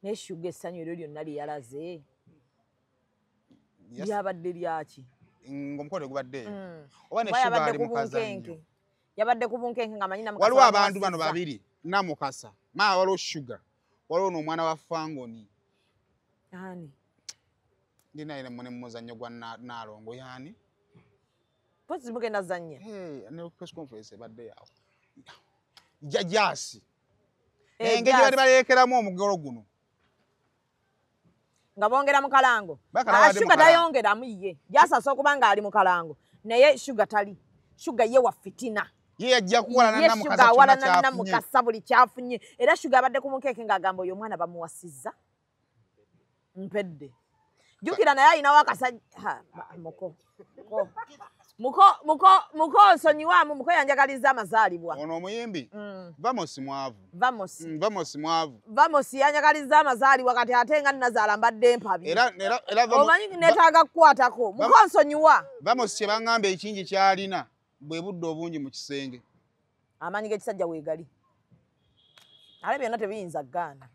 ne shuga essanyu eryo lyonna lyalaze lyabadde lyaki ng'omukolo gubadde oba ne shuga ali mu kazannyo yabadde ku bunkenke ng'amanyi namukasa waliwo abantu bano babiri namukasa waliwo shuga waliwo n'omwana wa Fangoni ani ndina ine mune muzannyo gwa Nalongo yani pozi mugenda zanya ne press conference badde yawo jajasi engeri bali balekeramu omugolo guno nga bongera mu kalango shuga tayongeramu ye jasasa okubanga ali mu kalango naye shuga tali shuga ye wa fitina ye yajja kuwala na mukasa buli kyafunye era shuga abadde ku munkeke ng'agamba oyo omwana bamuwasizza mpedde jukira naye ayinawo akasajja muko nsonyiwamu muko yanjagaliza amazaalibwa ono omuyimbi Vamos mwavu Vamos yanjagaliza amazaalibwa kati ate nga nnazaala mbadde mpabi era omanyi neetaaga kukwatako muko nsonyiwa Vamos kye baŋŋamba ekingi kyalina bwe budde obungi mu kisenge amaanyi g'ekisajja weegali ale byonna tebiyinza gaana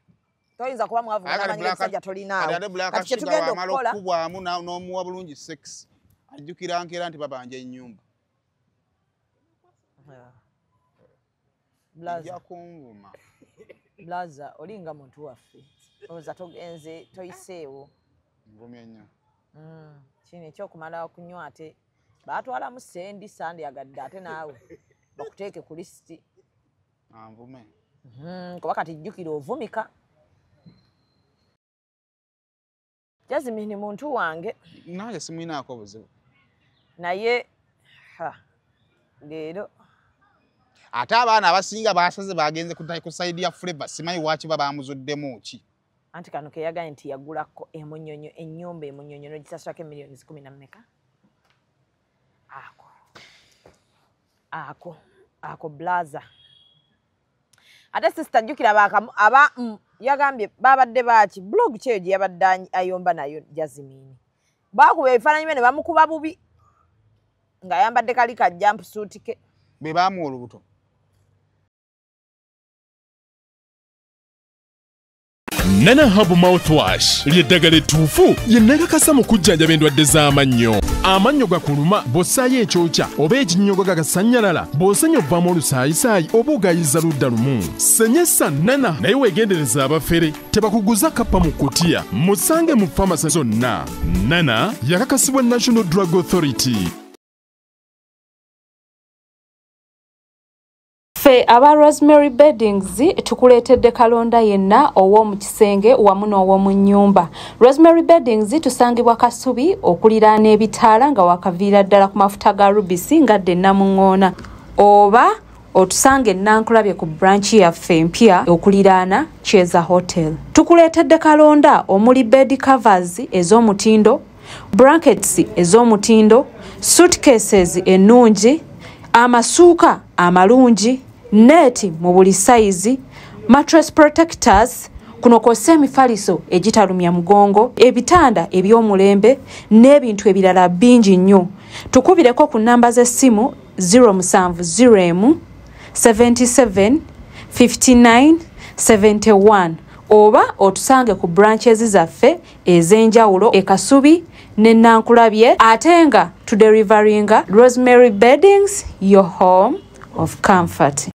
toyinza kuba mwavu n'amaanyi g'ekisajja tolinaawo kati kye tugenda okukola okukubwamu n'omuwa bulungi sex ajjukira nkeera nti babanja ennyumba blaza olinga muntu waffe oza togenze toyiseewo nvumye nnyo kino ekyokumala okunywa ate baatwalamu sendi sandyagadde ate naawe bakuteeke ku lisiti anvume kuba kati jjukira ovumika Jasmine muntu wange nange simwinaako buzibu naye leero ate abaana abasinga basaze bagenze ku saidi ya Flavor simanyi wakiba bamuzuddemu ki anti kano ke yagaye nti yagulako emunyonyo ennyumba emunyonyo n'ogisasako miliyoni 10 na mmeka ako blaza ate sister jukira yagambye babadde baaki blog kyeyo gye yabadde ayomba nayo Jasmine bakuba ebifaananyi bye ne bamukuba bubi ng'ayambadde kali ka jump suit ke be baamuwa olubuto Nana Hub Mouthwash ly'eddagala ettuufu lye nnakakasa mu kujjanjaba endwadde z'amannyo. Amannyo gakuluma bw'ossaayo ekyokya oba ekinnyogo gagasannyalala bw'osenya ovaamu olusaayisaayi oba ogayiza ludda lumu. Senyesa Nana naye weegendereza abafere tebakuguza kappa mu kkutiya musange mu famasi zonna. Nana yakakasibwa National Drug Authority. Ffe aba Rosemary Beddings tukuleetedde kalonda yenna ow'omu kisenge wamu n'ow'omu nnyumba. Rosemary Beddings tusangibwa Kasubi okuliraana ebitaala nga wakaviira ddala ku mafuta ga Rubisi ngadde Namuŋŋoona, oba otusange Nankulabye ku branch yaffe empya okuliraana Cheza Hotel. Tukuleetedde kalonda omuli bed covers ez'omutindo, blankets ez'omutindo, suitcases ennungi, amasuuka amalungi, neti mu buli size, mattress protectors, kuno kw'ossa emifaliso egitalumya mugongo, ebitanda eby'omulembe n'ebintu ebirala bingi nnyo. Tukubireko ku nnamba z'essimu 070 77 59 71 oba otusange ku branches zaffe ez'enjawulo e Kasubi ne Nankulabye, ate nga tuderivaringa Rosemary Beddings, your home of comfort.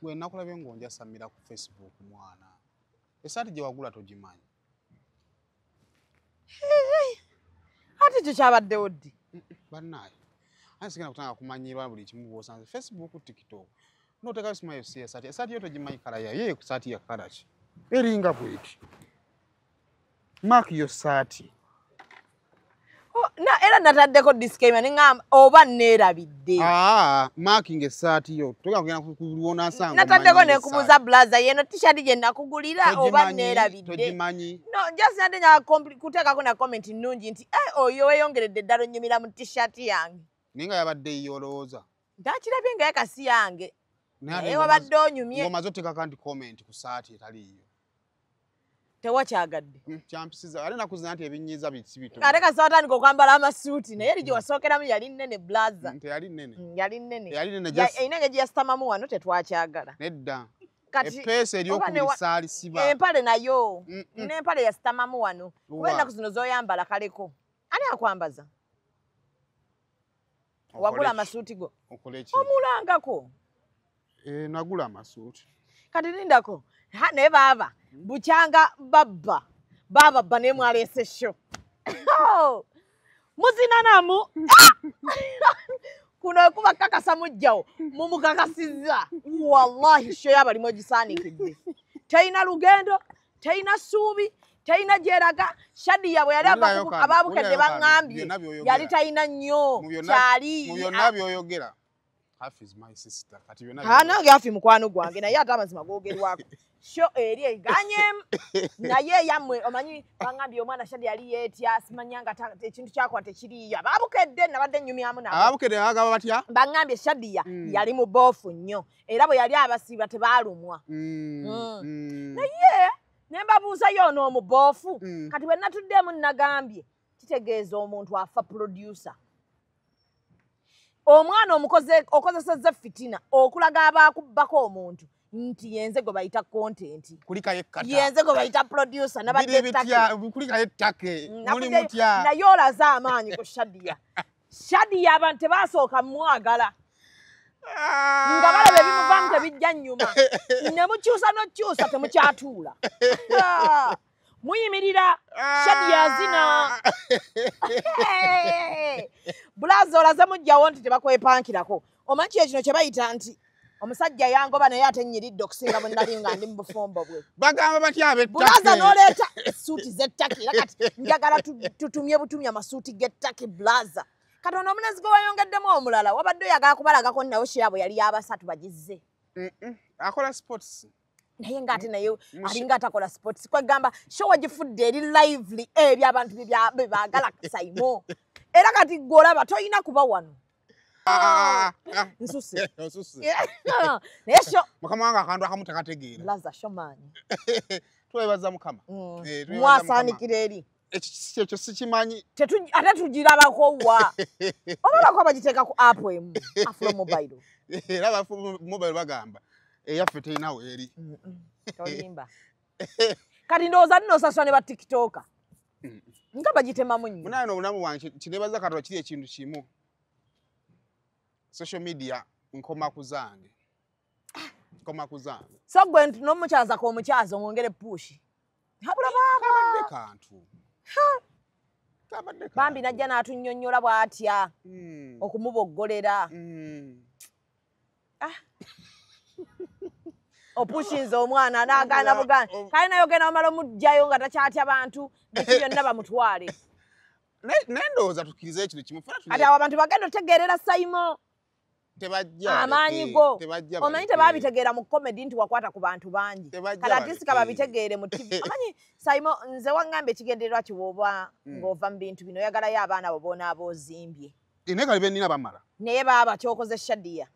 Gwe nakulabye ng'onjasamira ku Facebook mwana. Esaati gye wagula togimanyi. ate kyo kyabaddewo ddi Bannaaye. Ate sigenda kutanga kumanyirwa buli kimu bw'osanze Facebook, TikTok. No taka Smile si esati. Esati yoto jimanyi kala ya. Ye kusati ya kala ki. Eringa bweti. Mark yo sati. Na era nataddeko disclaimer ngamba oba neerabidde. Marking esati yo. Toka kugenda kuliona sanga. Nataddeko ne kumuza blazer yeno t-shirt je nakugulira oba neerabidde. Tojimanyi. No, just nadenya kuteekako na comment nnungi nti oyo weyongeredde ddala onnyumira mu t-shirt yange. Ninga yabadde yolooza. Ndakirabye nga yakasi yange. Naye wabadde onyumye. Ngoma zote kandi comment ku saati etaliyo. Tewakyagadde. Champisiza alina kuzina nti ebinyiza bitibito. Ate kasawatandika okwambala amasuuti naye eri gye wasookeramu yali nnene blazer. Yali nnene. Yali nnene. Yali nnene just. Einenge gye yasitamamu wano tetwakyagala. Nedda. Epeesa ery'okubirisaali siba. Empale nayo. N'empale yasitamamu wano. Kuba ennaku zino z'oyambala kaleko. Ani akwambaza? Wagula amasuuti go. Omulangako. Nagula amasuuti. Kati lindako. Naye baaba. Bukyanga baba ne mwalese sho. Muzina namu. Kuno kuba kakasa mujjawo. Mumukakasizza. Wallahi sho yaba limo gisaanikidde. Tayina lugendo, tayina suubi, tayina jeraga. Shadi yabwe yali ababukedde bangambye. Yali tayina nnyo. Kyali. Mu byonna byoyogera. Half is my sister. Kati byonna. Nange afi mukwano gwange naye ate amazima googerwako. Sho eri eganyem naye yammwe omanyi bangambye omwana Shadi yali yeetya simanyanga ekintu kyakwata tekiriyo ababukedde nabadde nnyumyamu nabo ababukedde agaba batya bangambye Shadi yali mu boofu nnyo era bwe yali abasiiba tebaalumwa naye ne mbabuuza y'ono omuboofu kati bwe natuddemu nagambye kitegeeza omuntu afa producer omwana okozesezza fitina okulaga abaakubbako omuntu nti yenze go bayita content kulika yekkata yenze go bayita producer nabadde ttake kulika yettake muli mutya na yolaza amaanyi ku Shadi abantu tebasooka mwagala nga balaba ebimuvamu tebijja nnyuma ne mukyusa n'okyusa temukyatuula muyimirira Shadi yazina bulaza olaze mujjawo nti tebakwepankirako omanyi kino kye bayita nti omusajja yangoba naye ate nnyiridde okusinga bwe nali nga ndi mu bufumbo bwe bagamba batya ab'ettake bulaza n'oleeta essuuti z'ettake era kati njagala tutumye butumye amasuuti g'ettake bulaza kati ono omunezi gwe wayongeddemu omulala wabadde oyagala kubalagako nayo shirabo yali y'abasatu bagizze akola sports naye ng'ate naye alinga atakola sports kwegamba sho wagifudde eri lively eri abantu bye baagala Saimo era kati gwe olaba toyina kuba wano Nsusse. Naye sho mukama wange akantu akamu takategeera Laza shomanyi twebaza mukama mwasaanikira eri ekyo sikimanyi ate tugirabako wa obalako abagiteeka ku app emu Afro Mobile era Afro Mobile bagamba eyaffe terinawo eri tolimba kati ndowooza nnosasula ne ba tiktoka nga bagitemamu nnyo munaye n'obulamu wange kineebaza Katonda kiri ekintu kimu social media nkoma kuzange so gwe n'omukyaza ko omukyaza omwongere push habula kabadde kantu bambi najja n'atunnyonnyola bw'atya okumuboggolera opushinze omwana n'agaana bugaana kale naye ogenda omala omugjayo nga takyatya bantu biki byonna bamutwale nendowooza tukkiriza ekintu kimu kati awo abantu bagenda otegeerera Saimo amaanyi go omanyi tebaabitegeera mu comedy nti wakwata ku bantu bangi kati atisika babitegeere mu TV omanyi Saimo nze wangambye ekigendererwa kiwoba ng'ova mu bintu bino oyagalayo abaana bo bonaaba ozimbye naye kali benina bamala naye baaba kyokoze Shadiya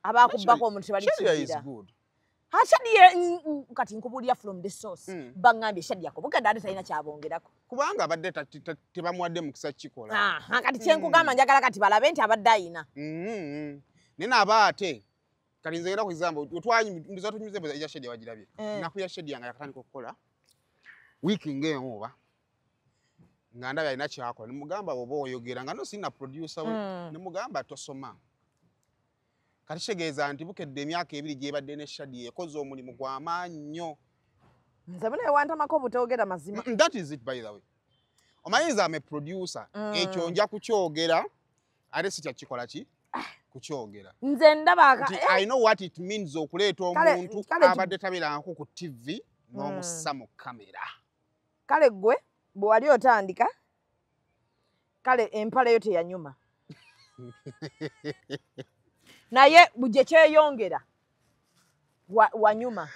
abakubbako omuntu tebalikigira Shadiya kati nkubulira from the source bangambye Shadiya kobukedde ate talina kyabongerako kubanga abadde tebamuwadde mukisa kikola kati kyenkugamba njagala kati balabe nti abadde ayina nina aba ate kati nze ngenda ku example otwanyiza tunyuze ya Shadiya wagirabye naku ya Shadiya nga yakatandika okukola wiiki ng'emu oba nga ndabye alina kyakola nemugamba oba oyogera nga no sina producer we nemugamba tosoma kati kitegeeza nti bukedde emyaka 2 gyebadde ne Shadiya ekoze omulimu gw'amaanyi nnyo nze bune wantamako butoogera mazima that is it by the way omanyiza ame producer ekyo nja kukyogera ate sikyakikola ki kukyogera. Nze ndaba I know what it means okuleeta omuntu abadde tabeerangako ku TV n'omussa mu kamera. Kale gwe bwe wali otandika kale empala yo teyanyuma. Naye buje kyeyongera wanyuma.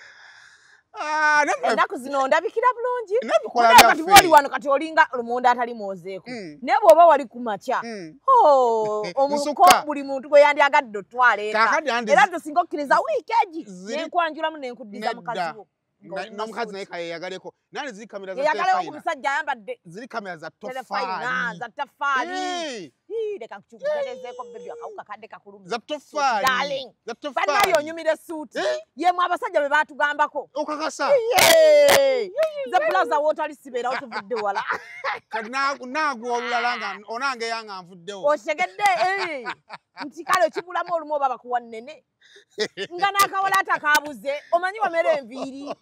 Ennaku zino ndabikira bulungi. Kati wali wano kati olinga lumonda atali mwozeeko. Naye bw'oba wali ku makya. Omuko buli muntu gwe yandyagadde otwaleeta. Era tusinga okkiriza wiikeegi nenkwanjulamu nenkuddiza mukazi wo. N'omukazi naye kayeyagaleko. Nani ziri kamera za yeyagalewo ku musajja ayambadde. Ziri kamera za toffaali. Za toffaali. Leka nkukyukuterezeeko bebi akawuka kadde kakulumu. Za toffaali. Darling. Za toffaali. Bannayo onyumira essuuti. Yemwe abasajja be baatugambako. Okakasa. Ze bulaza wootali sibeera otuvudde wala. Kati naagu olulala nga onange yanga nvuddewo. Otegedde nti kale kibulamu olumu oba bakuwa nnene. Nga n'akawalaata kaabuze omanyi wamera enviiri.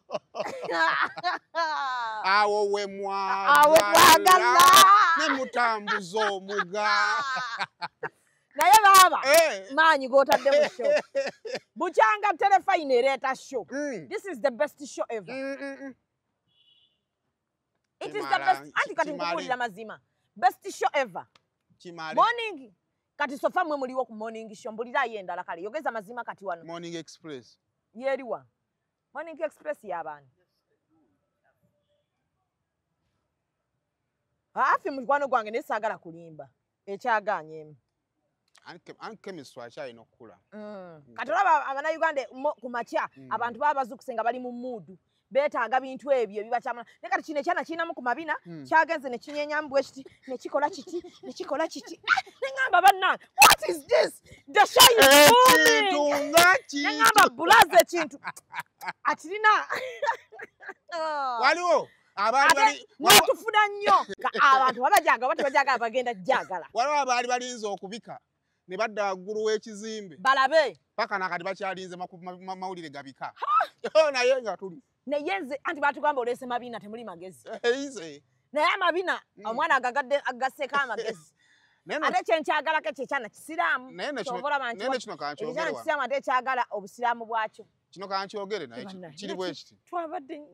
Awo we mwagala ne mutambuza omuga. Naye baaba maanyi g'otadde mu show. Bukyanga Terefayina ereeta show. This is the best show ever. It is the best. Anti kati nkubuulira mazima. Best show ever. Morning. Kati sofa mwe muliwo ku morning show mbulirayo endala kale yogeza mazima kati wano. Morning Express. Yeriwa. Morning Express y'abaani. Afi mukwano gwange nesaagala kulimba. Ekyagaanyeemu. Chemistry akyalina okukula. Kati olaba Abannayuganda ku makya abantu baba bazukuse nga bali mu muudu. Beetaaga bintu ebyo ebibakyamala. Ne kati kino ekyana kirinamu ku mabina kyagenze ne kinyenyamu bwe kiti ne kikola kiti ne kikola kiti. Ne ngamba bannange, what is this? The show is booming. Ne ngamba bulaze ekintu. Atirina. Waliwo abaali bali natufuna nnyo. Abantu babajaga bajaga bagenda jagala. Waliwo abaali balinze okubika ne badda waggulu w'ekizimbe. Balabe. Paka nakati bakyalinze mawulire gabika. Naye nga tuli. Neyenze anti batugamba olese mabina temuli magezi. Eyize. Naye amabina omwana agagadde agasseeko amagezi. Ate kyenkyagala ke kyekyana kisiraamu. Nene kino kankyogere wa. Kisiraamu ate kyagala obusiraamu bwakyo. Kino kankyogere naye kiri bwe kiti.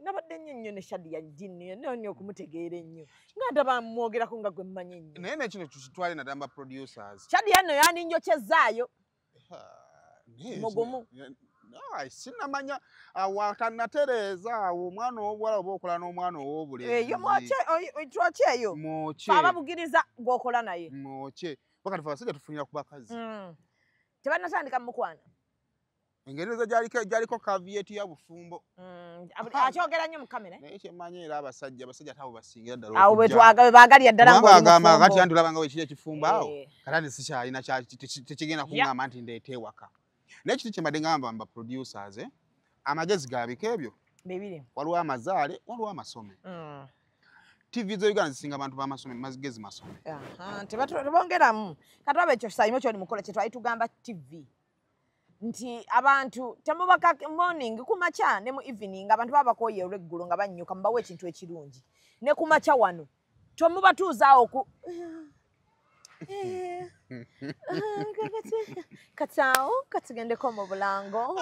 Nabadde nnyo ne Shadi ya jjini nonyo okumutegeera ennyo. Nga ndaba mwogerako nga gwe mmanyi ennyo. Naye kino tukitwale nadamba producers. Shadi yanno yandinjokyezaayo. Mugumu. Sinamanya watanatereeza awo omwana ow'obuwala oba okola n'omwana ow'obulenzi. Twaki eyo? Ababugiriza gw'okola naye. Mwoke. Wakati abasajja tufunira ku bakazi. Tebannatandika mu mukwana. Engereza gyaliko kaviyeeti ya bufumbo. Akyogera nnyo mu kamera. Naye kyemmanyi era abasajja tabo basingira ddala. Awo baagalira ddala ng'oli mufumbo. Bagamba kati yandulaba nga wekiri ekifumbo awo. Kati sikyalina tekigenda kuŋŋamba nti ndeeta ewaka. Naye kiti kyembadde ngamba producers amagezi gabika ebyo. Bibiri. Waliwo amazaale, waliwo amasome. TV za Uganda zisinga abantu b'amasome magezi masome. Tebongeramu. Kati oba ekyo kisayimo kyoli mukola kye twali tugamba TV. Nti abantu temubaka morning ku makya ne mu evening abantu baba bakoye olw'eggulu nga bannyuka mubawe ekintu ekirungi. Ne ku makya wano tomubatuuzaawo ku Katao katugendeko mu bulango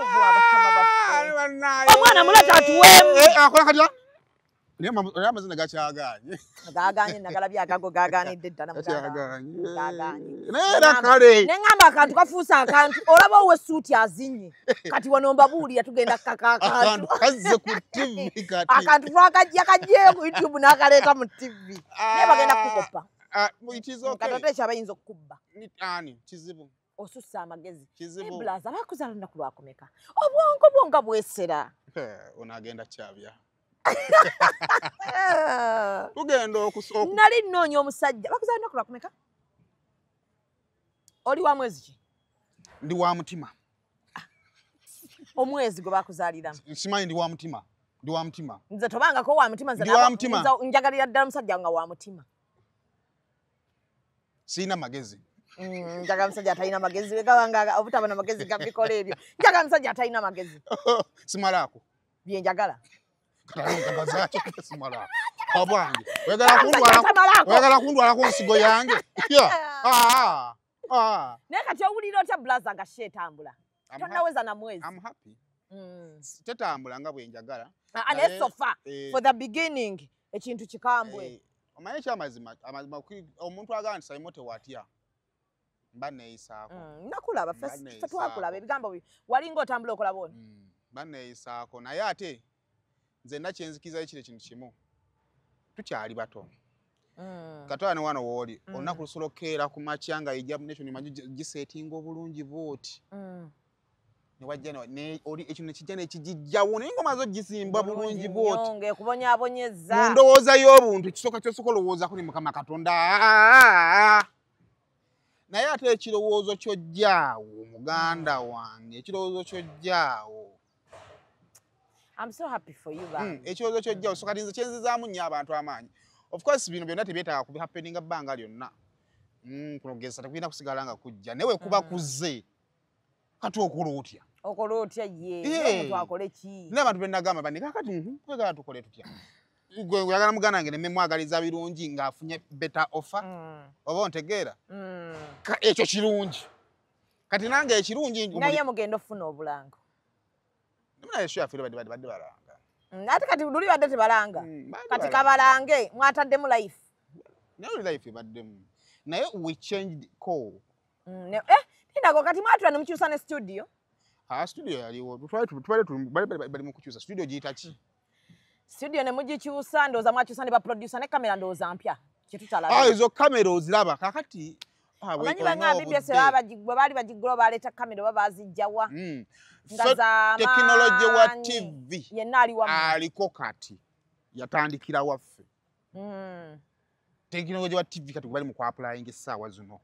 omwana muleta atuweemu akola katya naye amazina gakyagaanye gaagaanye nagalabye agago gaagaanidde ddala kale ne ŋŋamba akantu kafuuse akantu olaba owe essuuti azinye kati wano mbabuulira tugenda kukaka akantu kazze ku TV kati akantu yakagyeyo ku YouTube n'akaleeta mu TV naye bagenda kukukopa. Katoto ekyo abayinza okukubba. Ani kizibu. Osussa amagezi. Kizibu. Blaza bakuzaala lunaku lwakomeka. Obwongo bwonga bwesera. Onaagenda kyabya. Tugenda nali nnoonya omusajja bakuzaala lunaku lwakomeka. Oli wa mwezi ki? Ndi wa mutima. Omwezi gwe bakuzaaliramu. Simanyi ndi wa mutima. Ndi wa mutima. Nze tobangako wa mutima nze njagalira ddala musajja nga wa mutima. Sina magezi. Njaga musajja atalina magezi wegabanga obutabona magezi gabikola ebyo. Njaga musajja atalina magezi. Simalako. Bye njagala. Kagazacho simalako. Abwange. Wegala kundwala ko nsigo yange. naye kati owulira otya blaza nga she etambula tonnaweza na mwezi. I'm happy. Tetambula nga bwe njagala. Naye sofa for the beginning ekintu kikambwe. Omanyi ekyamazima omuntu agamba nti Saimo tewatya. Mba neeyisaako. Nakulaba ffe twakulaba ebigambo walinga otambula okola bwoni. Mba neeyisaako naye ate nzenna kyenzikizayo kiri kintu kimu. Tukyali bato. Katola ne wano wooli olunaku lusobola okukeera ku makya nga Hijab Nation manyi giseetinga obulungi bwoti. Ne wajja oli ekyo ne kijja nekigijjawo naye ngoma zo gisimba bulungi bwoti. Nge kubonyaabonyeza. Mu ndowooza y'obuntu ekisooka ky'osooka olowoozaako ne Mukama Katonda. Naye ate ekirowoozo ky'ojjaawo muganda wange ekirowoozo ky'ojjaawo. I'm so happy for you guys. Ekirowoozo ky'ojjaawo so kati nze kyenzizaamu nnyo abantu amaanyi. Of course bino byonna tebyetaaga kubi happeninga bbanga lyonna. Kulogeza tekulina kusigala nga kujja. Newe kuba kuzze. Kati okola otya? Okola otya ye? Omuntu akole ki? N'abantu be nagamba bani kakati kwegala tukole tutya? Gwe oyagala muganda wange ne mmwagaliza birungi ng'afunye better offer. Oba ontegeera? Ekyo kirungi. Kati nange ekirungi naye mugenda ofuna obulango. Naye sho afiro badde balanga. Ate kati luli badde tebalanga. Kati kabalange mwataddemu life. Naye life baddemu. Naye we changed call. Tindago kati mwatula ne mukyusa ne studio. Studio yaliwo. Bali mu kukyusa. Studio giyita ki? Studio ne mugikyusa ndowooza mwakyusa ne ba producer ne kamera ndowooza mpya. Kyetutalaba. Ezo kamera oziraba kakati. Omanyi banga BBS bwe baali bagiggula baleeta kamera oba baazijjawa. Nga za technology wa TV. Yenna ali wamu. Aliko kati. Yatandikira waffe. Technology wa TV kati bali mu ku-applying essaawa zino.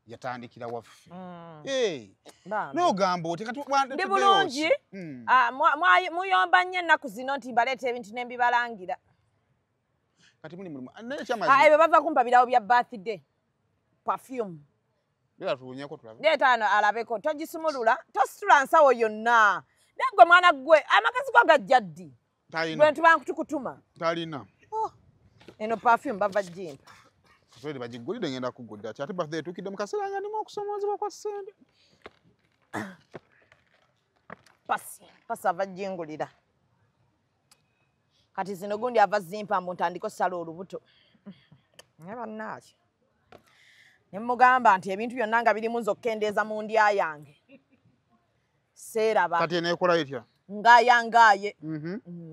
Yatandikira waffe. N'ogamba oti kati ndi bulungi muyomba nnyo ennaku zino nti mbaleeta ebintu ne mbibalangira. Kati muli mulimu. Ebyo bava kumpa birawo bya birthday. Perfume. Leeta ano alabeko togisumulula tositula nsawo yonna. Naye gwe mwana gwe amagezi go gajja ddi? Lwentu bankutukutuma. Talina. Eno perfume bava jimpa. Twede bagigulide ngenda kugudda ati birthday tukidde mu kaseera nga ndimo okusomoozebwa kwa ssente. Pasi ava jingulira. Kati zino gundi ava zimpa mbu ntandika ossala olubuto. Naye bannaaki. Ne mugamba nti ebintu byonna nga birimu nze okukendeeza mu ndya yange. Seeraba. Kati eneekola etya? Ngaaye.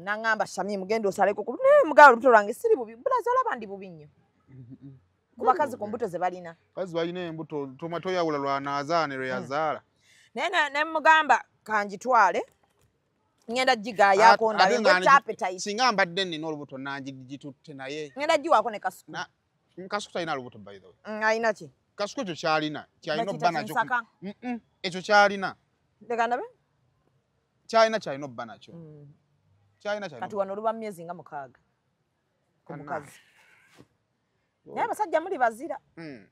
Naŋŋamba Shamim mugenda osaleko ku mugala olubuto lwange siri bubi. Bulazi olaba ndi bubi nnyo. Ku bakazi ku mbuto ze balina. Bakazi balina embuto toyawula lwanaazaane lwe yazaala. Naye ne mugamba kanjitwale. Ngenda gigaayako ndabe ng'otta appetite. Singa mbadde nnina olubuto nangigitutte naye. Ngenda giwaako ne kasuku. Kasuku talina lubuto by the way. Alina ki? Kasuku ekyo kyalina. Kyalina obba nakyo. Ekyo kyalina. Leka ndabe? Kyalina obba nakyo. Kati wano oluba myezi nga 6. Ku mukazi. Naye abasajja muli bazira.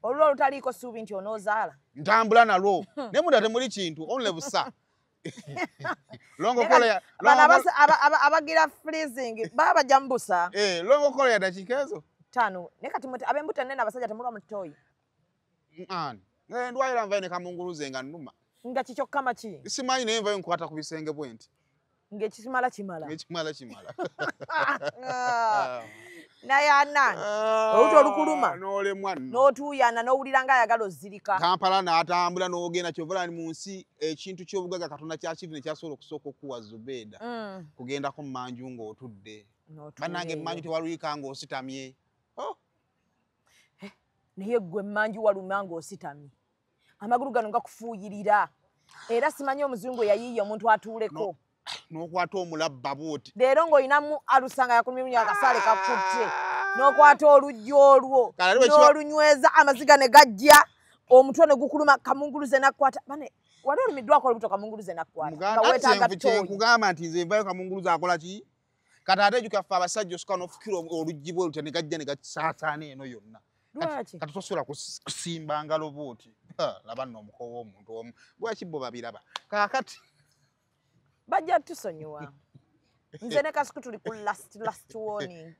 Olwo olutaliiko ssuubi nti onoozaala. Ntambula nalwo. Naye munda temuli kintu only busa. Abagira freezing baba bajja mu busa. Longo kola ya dakiika ezo. 5. Naye kati ab'embuto ennene abasajja temulwa mu toyi. Ndwalira nvayo ne kamunguluze nga nnuma. Nga kikyo kama ki? Simanyi naye nvayo nkwata ku bisenge bwenti. Ng'ekimala kimala. Ng'ekimala. Naye anani olubuto olukuluma n'olemwa n'otuuyana n'owulira ng'ayagala ozzirika. Kampala n'atambula n'ogenda kyovula mu nsi ekintu ky'obugagga Katonda kyakivune kyasobola okusooka okuwa Zubeeda. Kugendako mu manju ng'otudde. Bannange emmanju tewaluyika ng'ositamye. Naye ggwe emmanju waluma ng'ositamye. Amagulu gano gakufuuyirira. Era simanyi omuzungu yayiiya omuntu atuuleko. N'okwata omulabba bw'oti. Leero ng'olinamu alusanga yakulumya akasaale kakutte. N'okwata olujja olwo. N'olunyweza amaziga ne gajja. Omutwe ne gukuluma kamunguluze n'akkwata. Bane wali olumiddwako olubuto kamunguluze n'akkwata. Nkugamba nti nze nvayo kamunguluze akola ki? Kati ate ejjuka ffe abasajja osukka n'ofukira oluggi bw'olutya ne gajja ne gasaasaana eno yonna. Lwaki? Kati tosobola kusimba ngalo bw'oti. Laba nno omukoowa omuntu omu. Lwaki bo babiraba? Kaakati bajja tusonyiwa. Nze ne Kasuku tuli ku last warning.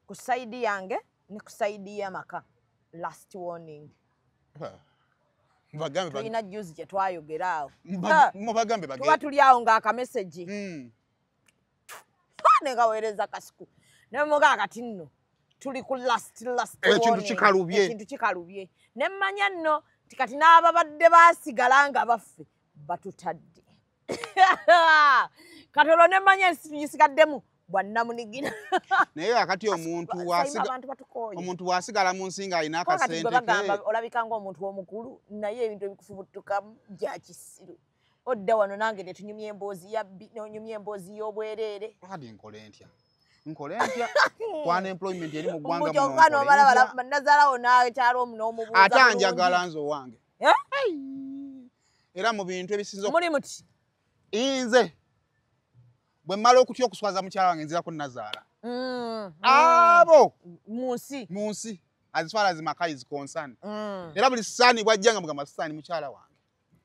Ku saidi yange ne ku saidi y'amaka. Last warning. Bagambe tulina juzi kye twayogera awo mubagambe tuba tuli awo ng'akameseji negaweereza kasiku ne muga kati nno tuli ku last ekintu kikalubye ne mmanya nno kati n'ababadde baasigala nga baffe batutadde katolo ne mmanya nsisigaddemu bwannamunigina naye akati omuntu wasigala mu nsi ng'alina akasente bagamba olabika ng'omuntu omukulu naye ebintu ebikufubutukamu gya kisiru odda wano nange netunyumya emboozi yabbi nonyumya emboozi y'obwereere kati nkole ntya kwana employment eri mu ggwanga nazaalawo nakyalo omunomubuuza ate anjagala nze owange era mu bintu ebisinza muli muti nze bwe mmala okutya okuswaza mukyala wange nzirako nazaala abo mu nsi as far as my car is concerned era buli saani bwajjanga mugamba saani mukyala wange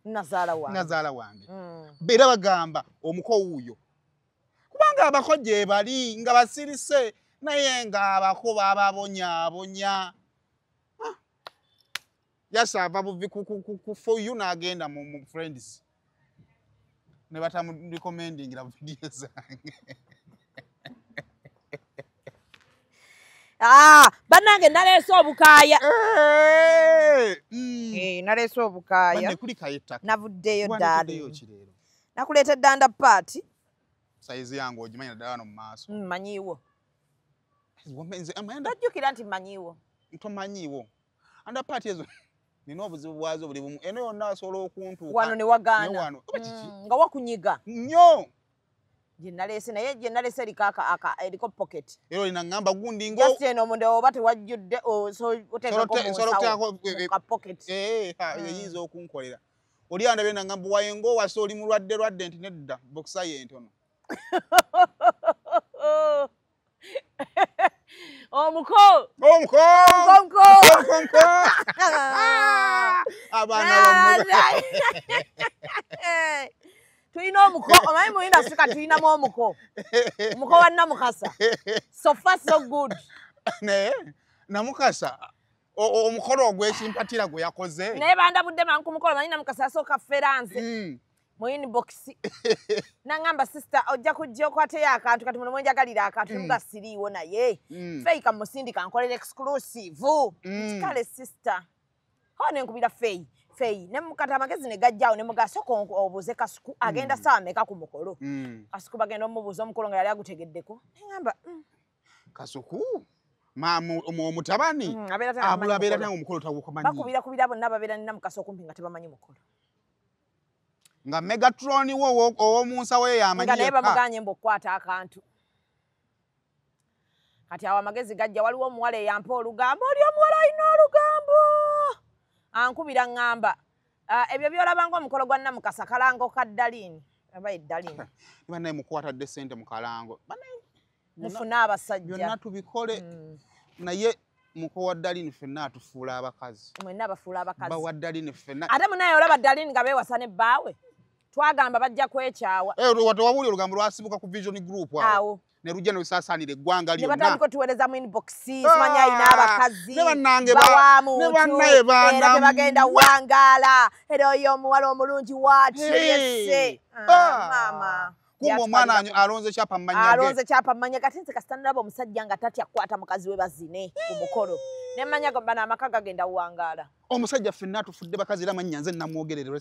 nazaala wange era bagamba omuko wuuyo kubanga abako gye bali nga basirise naye nga abako bababonyaabonya yasaava buvi ku for you n'agenda mu friends ne batamurecommendingira video zange bannange naleese obukaaya naleese obukaaya navuddeyo ddaali nakuleetedde underpart saizi yange ogimanya naddala wano mu maaso mmanyiiwo tojjukira nti mmanyiiwo tomanyiiwo underpart ezo nina obuzibu bwazo buli bumu eno yonna asobola okuntuuka wano ne wagaana nga wakunyiga nnyo gye naleese naye gye naleese eriko pocket era olina ŋŋamba gundi just eno omuntu oba tewajjudde oteeka pocket eyinza okunkolera oli andabye naŋŋamba wayenga owase oli mulwadde nti nedda bokisa ye entono omuko tulina omuko omanyi mu indasika tulinamu omuko wa Namukasa so far so good naye Namukasa omukolo ogw'ekimpatira gwe yakoze naye bandabudde mangu ku mukolo manyi Namukasa yasooka feranse mu inbox nangamba sister ojja kujja okwateyo akantu kati muno mwenjagalira akantu nga siriiwo naye Faye kamusindi kankolera exclusive kale sister ho nenkubira Faye ne mukata amagezi ne gajjaawo ne mugasoko obuuze Kasuku agenda sawa meka ku mukolo Kasuku bagenda omubuuza omukolo nga yali agutegeddeko nengamba Kasuku omutabani abeera tange omukolo tagukumanyi bakubira bonna babeera nina Mukasa okumpi nga tebamanyi mukolo nga Megatron wo ow'omunsa we yamanyi nga naye bamuganye mb'okukwata akantu kati awo amagezi gajja waliwo omuwala eyampa olugambo oli omuwala alina olugambo ankubira ŋŋamba ebyo byolaba ng'omukolo gwa Namukasa kalango ka Dalini aba eddalini banaye mukwatadde ssente mu kalango mufune abasajja byonna tubikole naye muko wa Dalini ffenna atufuula abakazi mwenna abafuula abakazi bawa Dalini ffenna ate munaye olaba Dalini nga beewasa ne bbaawe twagamba bajja kwekyawa wawuli olugambo lwasibuka ku Vision Group awo ne lujja ne lusaasaanira eggwanga lyonna ne batandika otuweereza mu inbox simanya alina abakazi bawa muntu era tebagenda wangaala era oyo omuwala omulungi waati yesse maama kumbe omwana alonze kyapa mmanya kati nze kasita ndaba omusajja nga tatya kukwata mukazi we bazine ku mukolo ne mmanya bano amaka gagenda wangaala omusajja ffenna atufudde bakazi era mannya nze namwogerera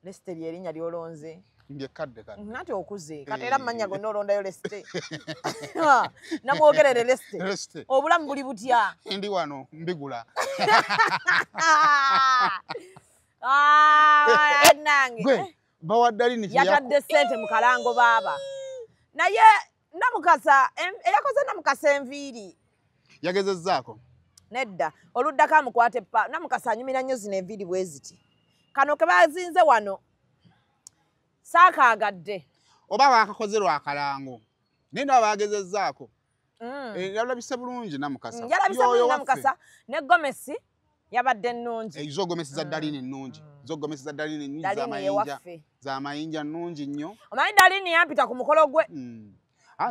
Leste lyerinnya lyolonze mbyekadde nati okuze kati era mmanya gonna olondayo Leste namwogerere Leste obulamu buli butya ndi wano mbigula nange bawa Dalini yatadde ssente mu kalango baaba naye Namukasa eyakoze Namukasa enviiri yagezezzaako nedda oluddako amukwate pa Namukasa anyumira nnyo zino enviiri bwe ziti kano ke bazinze wano saakaagadde oba baakakoze lwakalango naye nabo bagezezzaako yalabise bulungi Namukasa yalabise bulungi Namukasa ne Gomesi yabadde nnungi ezo Gomesi za Dalini nnungi zamayinja nnungi nnyo omanyi Dalini yampita ku mukolo gwe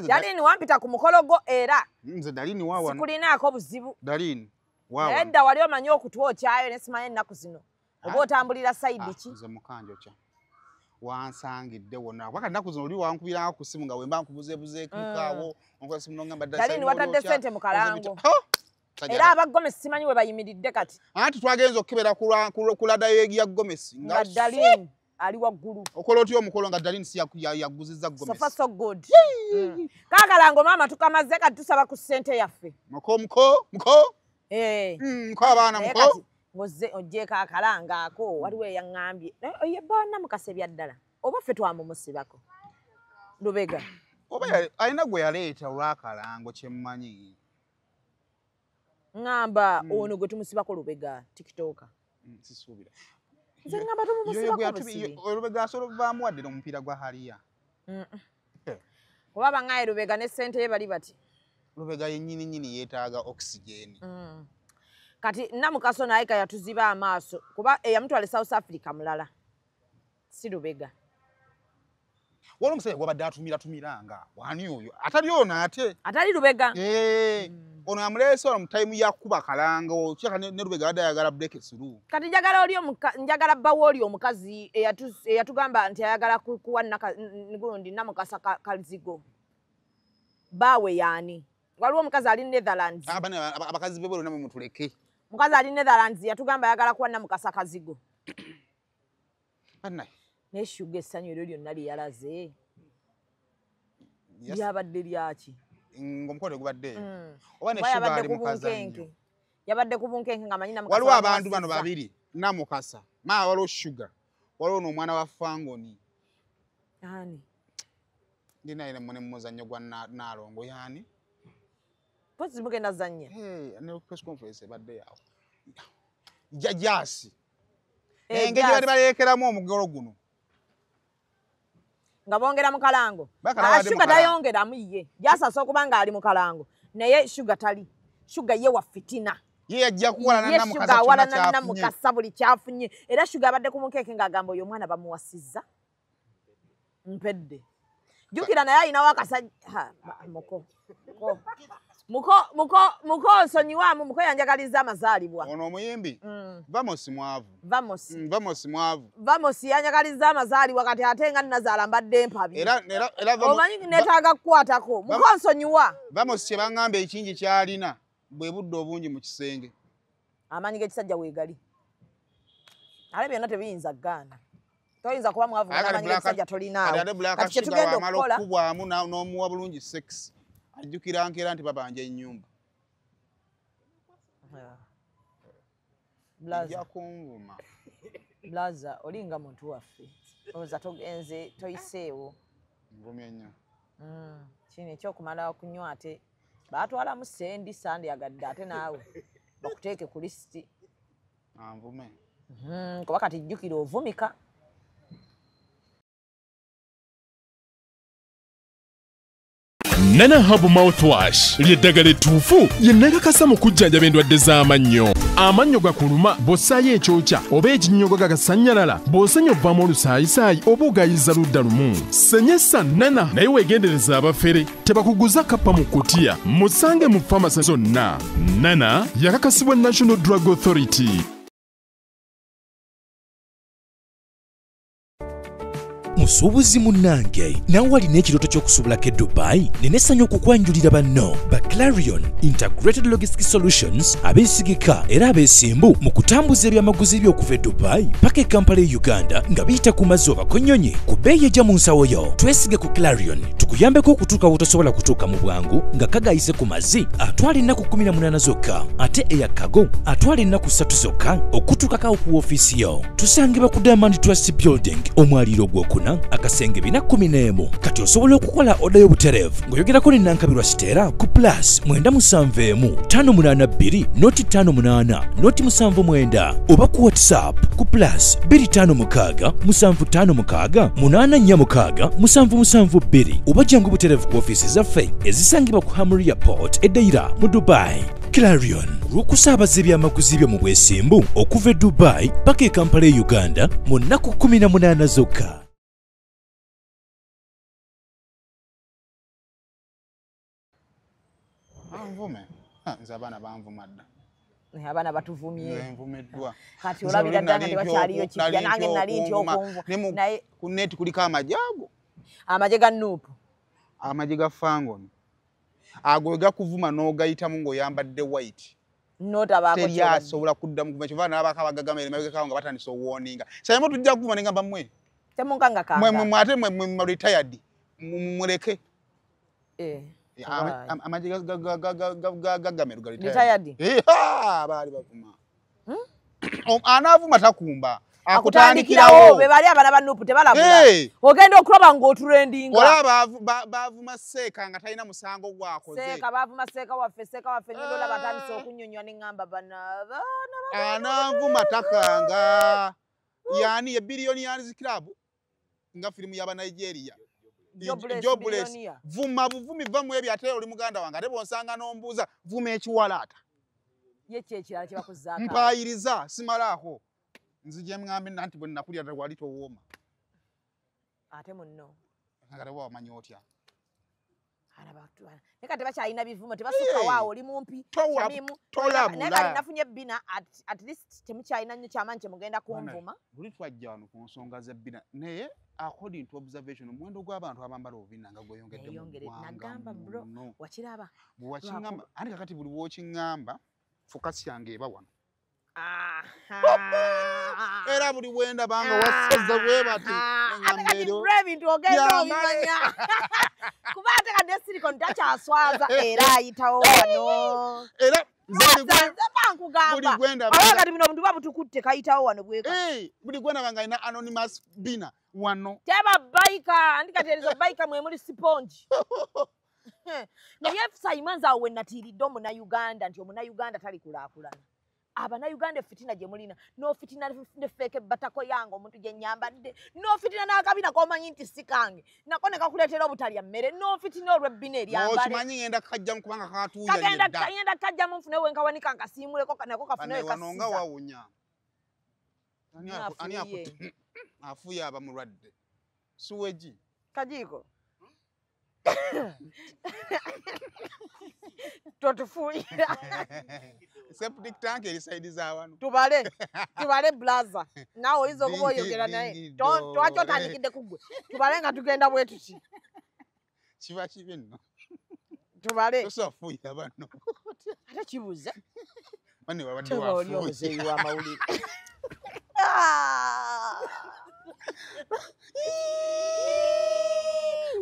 Dalini wampita ku mukolo gwo era nze Dalini wawa sikulinaako buzibu Dalini Edda wali omanyi okutwokyayo ne simanyi ennaku zino. Oba otambulira side ki? Nze mukanjo kya. Wansangidde wonna. Waka nnaku zino oli wankubiranga ku ssimu nga we mba nkubuzeebuzeeko awo. Onkola simu n'ongamba ddala. Dalini watadde ssente mu kalango. Era abagomesi simanyi we bayimiridde kati. Anti twagenza okukebera ku ladayo ya Gomesi. Nga Dalini ali waggulu. Okola otya omukolo nga Dalini si yaguzizza Gomesi. So far so good. Kaakalango maama tukamaze kati tusaba ku ssente yaffe. Muko. Muko abaana muko. Ngoze ojje kaakalanga ako waliwo eyaŋŋambye. Oye baana mukasebya ddala. Oba ffe twamumusibako. Lubega. Oba alina gwe yaleeta olwakalango kyemmanyi. Ngamba ono gwe tumusibako Lubega TikToker. Sisuubira. Nze ngamba tumusibako busibi. Lubega asobola okuvaamu wadde omupiira gwa Haliya. Kuba bangaye Lubega ne ssente ye bali bati. Lubega yennyini yeetaaga oxygen. Kati Namukaso naye yatuziba amaaso kuba eyamutwala South Africa mulala. Si Lubega. Waliwo omusajja gwabadde atumiranga. Wani oyo? Atali ono ate. Atali Lubega. Ono amuleese ono mu time yakuba kalango. Kyeka ne Lubega badde ayagala break through. Kati njagala bbawo oli omukazi eyatugamba nti ayagala kuwa gundi Namukasa Kazigo. Bawe yani. Waliwo omukazi ali Netherlands. Abakazi bebwe namwe mutuleke. Mukazi ali Netherlands yatugamba ayagala kuwa Namukasa Kazigo. Anai. Ne Sugar essanyu eryo lyonna lyalaze. Yabadde lyaki? Ngomukolo gubadde. Oba ne Sugar ali mukazanyo. Yabadde ku bunkenke ngamanyi Namukasa. Waliwo abantu bano babiri. Namukasa. Waliwo Sugar. Waliwo n'omwana wa Fangoni. Ani? Ndina ile mune muzannyo gwa Nalongo yani. Pozi mugenda zanya. Ne press conference badde yawo. Jajasi. Engeri bali balekeramu omugolo guno. Nga bongera mu kalango. Sugar tayongera muye. Jasasa okubanga ali mu kalango. Naye Sugar tali. Sugar ye wa fitina. Ye ajja kuwala na Namukasa. Sugar wala na Namukasa buli kyafunye. Era Sugar abadde ku mukeeke ng'agamba oyo omwana bamuwasizza. Mpedde. Jukira naye alina wakasajja muko nsonyiwamu muko yanjagaliza amazaalibwa. Ono omuyimbi? Vamos mwavu. Vamos mwavu. Vamos yanjagaliza amazaalibwa kati ate nga nnazaala mbadde mpabi. Era omanyi neetaaga kukwatako. Muko nsonyiwa. Vamos kye baŋŋamba ekingi kyalina bwe budde obungi mu kisenge. Amaanyi g'ekisajja weegali. Ale byonna tebiyinza ggaana. Toyinza kuba mwavu n'amaanyi g'ekisajja tolinaawo. Kati kye tugenda okukola okubwamu n'omuwa bulungi sex. Ajjukira nkera nti babanja ennyumba. Blaza olinga muntu waffe. Oza togenze toyiseewo. Ngumye nnyo. Kino ekyokumala okunywa ate baatwalamu sendi sandi agadde ate naawe bakuteeke ku lisiti. Anvume. Kuba kati jjukira ovumika. Nana Hub Mouthwash ly'eddagala ettuufu lye nnakakasa mu kujjanjaba endwadde z'amannyo. Amannyo gakuluma bw'ossaayo ekyokya oba ekinnyogo gagasanyalala bw'osenya ovaamu olusaayisaayi oba ogayiza ludda lumu. Senyesa Nana naye weegendereza abafere tebakuguza kappa mu kkutiya. Musange mu famasi zonna. Nana yakakasibwa National Drug Authority. Musuubuzi munnange nawe walina ekirooto ky'okusuubulako e Dubai nenessanyu okukwanjulira banno ba Clarion Integrated Logistics Solutions abeesigika era abeesimbu mu kutambuza ebyamaguzi by'okuva e Dubai paka e Kampala e Uganda nga biyita ku mazzi oba konnyonyi ku bbeeyi ejja mu nsawo yo. Twesige ku Clarion tukuyambeko okutuuka wotosobola kutuuka mu bwangu nga kagayise ku mazzi atwala ennaku 18 zokka ate eya kago atwala ennaku 3 zokka okutuukako ku woofiisi yo. Tusangibwa ku Diamond Trust Building omwaliiro gw'okuna akasenge 411 kati osobola okukola oda y'obutereevu ng'oyogerako ne Nankabirwa Siteera ku plus 971 582 noti 58 noti 79 oba ku WhatsApp ku plus 256 756 846 772 oba jangu butereevu ku ofiisi zaffe ezisangibwa ku Hamri Airport eddaira mu Dubai. Clarion lw'okusaabaza ebyamaguzi byo mu bwesimbu okuva e Dubai paka e Kampala e Uganda mu nnaku 18 zokka. Anvume. Nze abaana banvuma dda. Abana batuvumye. Nvumiddwa. Kati olabira ddanga tebakyaliyo kijja nange nali nti okunvu. Naye ku net kuliko amajago. Amaje ga Nuupu. Amaje ga Fangoni. Ago gakuvuma n'ogayitamu ng'oyambadde white. Nota baako teryasobola kuddamu kuva kyova n'abakabagagamere mabega nga batandise warninga. Kyayimo tujja kuvuma ne ngamba mmwe. Temunkanga kanga. Mwe ate mwe retired. Muleke. Amaje gagagamero gali retired. Baali bavuma. Anaavuma takumba. Akutandikirawo be bali abana ba Nuupu tebalabula. Ogenda okuloba ng'otrendinga. Wala baavuma Seeka nga talina musango gwakoze. Seeka baavuma Seeka waffe nyola batandise okunnyonnyola ne ngamba bana. Anaavuma takanga. Yani ye Billionaires Club nga filimu y'aba Nigeria. Jobless. Vuma buvumi vamu ebyo ate oli muganda wange ate bonsanga n'ombuuza vuma ekiwalaata. Ye kyekirala kye bakuzaako. Mpayiriza simalaako. Nzije mngambe nanti bwe nakulya wali towooma. Ate munno. Ngale wa wamanyi otya. Arabatwana. Neka tebakyalina bivumo tebasuka waawo oli mumpi. Kyamimu. Tolabula. Neka nafunye bina at least temukyalina nnyo kyamanje mugenda kunvuma. Buli twajja wano ku nsonga za bina naye according to observation omuwendo gw'abantu abambala obina nga gweyongedde mu ggwanga. Nagamba bro wakiraba. Bw'wakiŋŋamba andi kakati buli bw'okiŋŋamba focus yange eba wano. Era buli wenda banga wasaza bwe bati ngambero ebintu ogenda obimanya kuba ate kadde silicon takyaswaza era ayitawo wano era buli gwenda kati bino omuntu babutukutte kayitawo wano bweka buli gwenda banga ina anonymous bina wano teba baika andi katerezo baika mwe muri sponge naye Simonza we natiridde omuna Uganda nti omuna Uganda tali kulaakulana abana Uganda fitina gye mulina no fitina ne fake batako yango omuntu gye nyambadde no fitina n'akabina komanyi nti sikange nako ne kakuleetera obutalya mmere no fitina olwe bina eryambale okimanyi ngenda kajja mu kubanga katuuya kagenda kajja mu nfune wenka wanika nkasiimuleko nako kafune we kasiza wanonga wawunya ani afuya abamulwadde suweji kajiko totufuira septic tank eri side za wano tubale blaza nawo olizo okuboyogera naye twakyo tandikidde kugwe tubale nga tugenda bwe tuki kiba kibi nno tubale tosafuira bano ate kibuze bane babadde wafuya omuzeeyi w'amawulire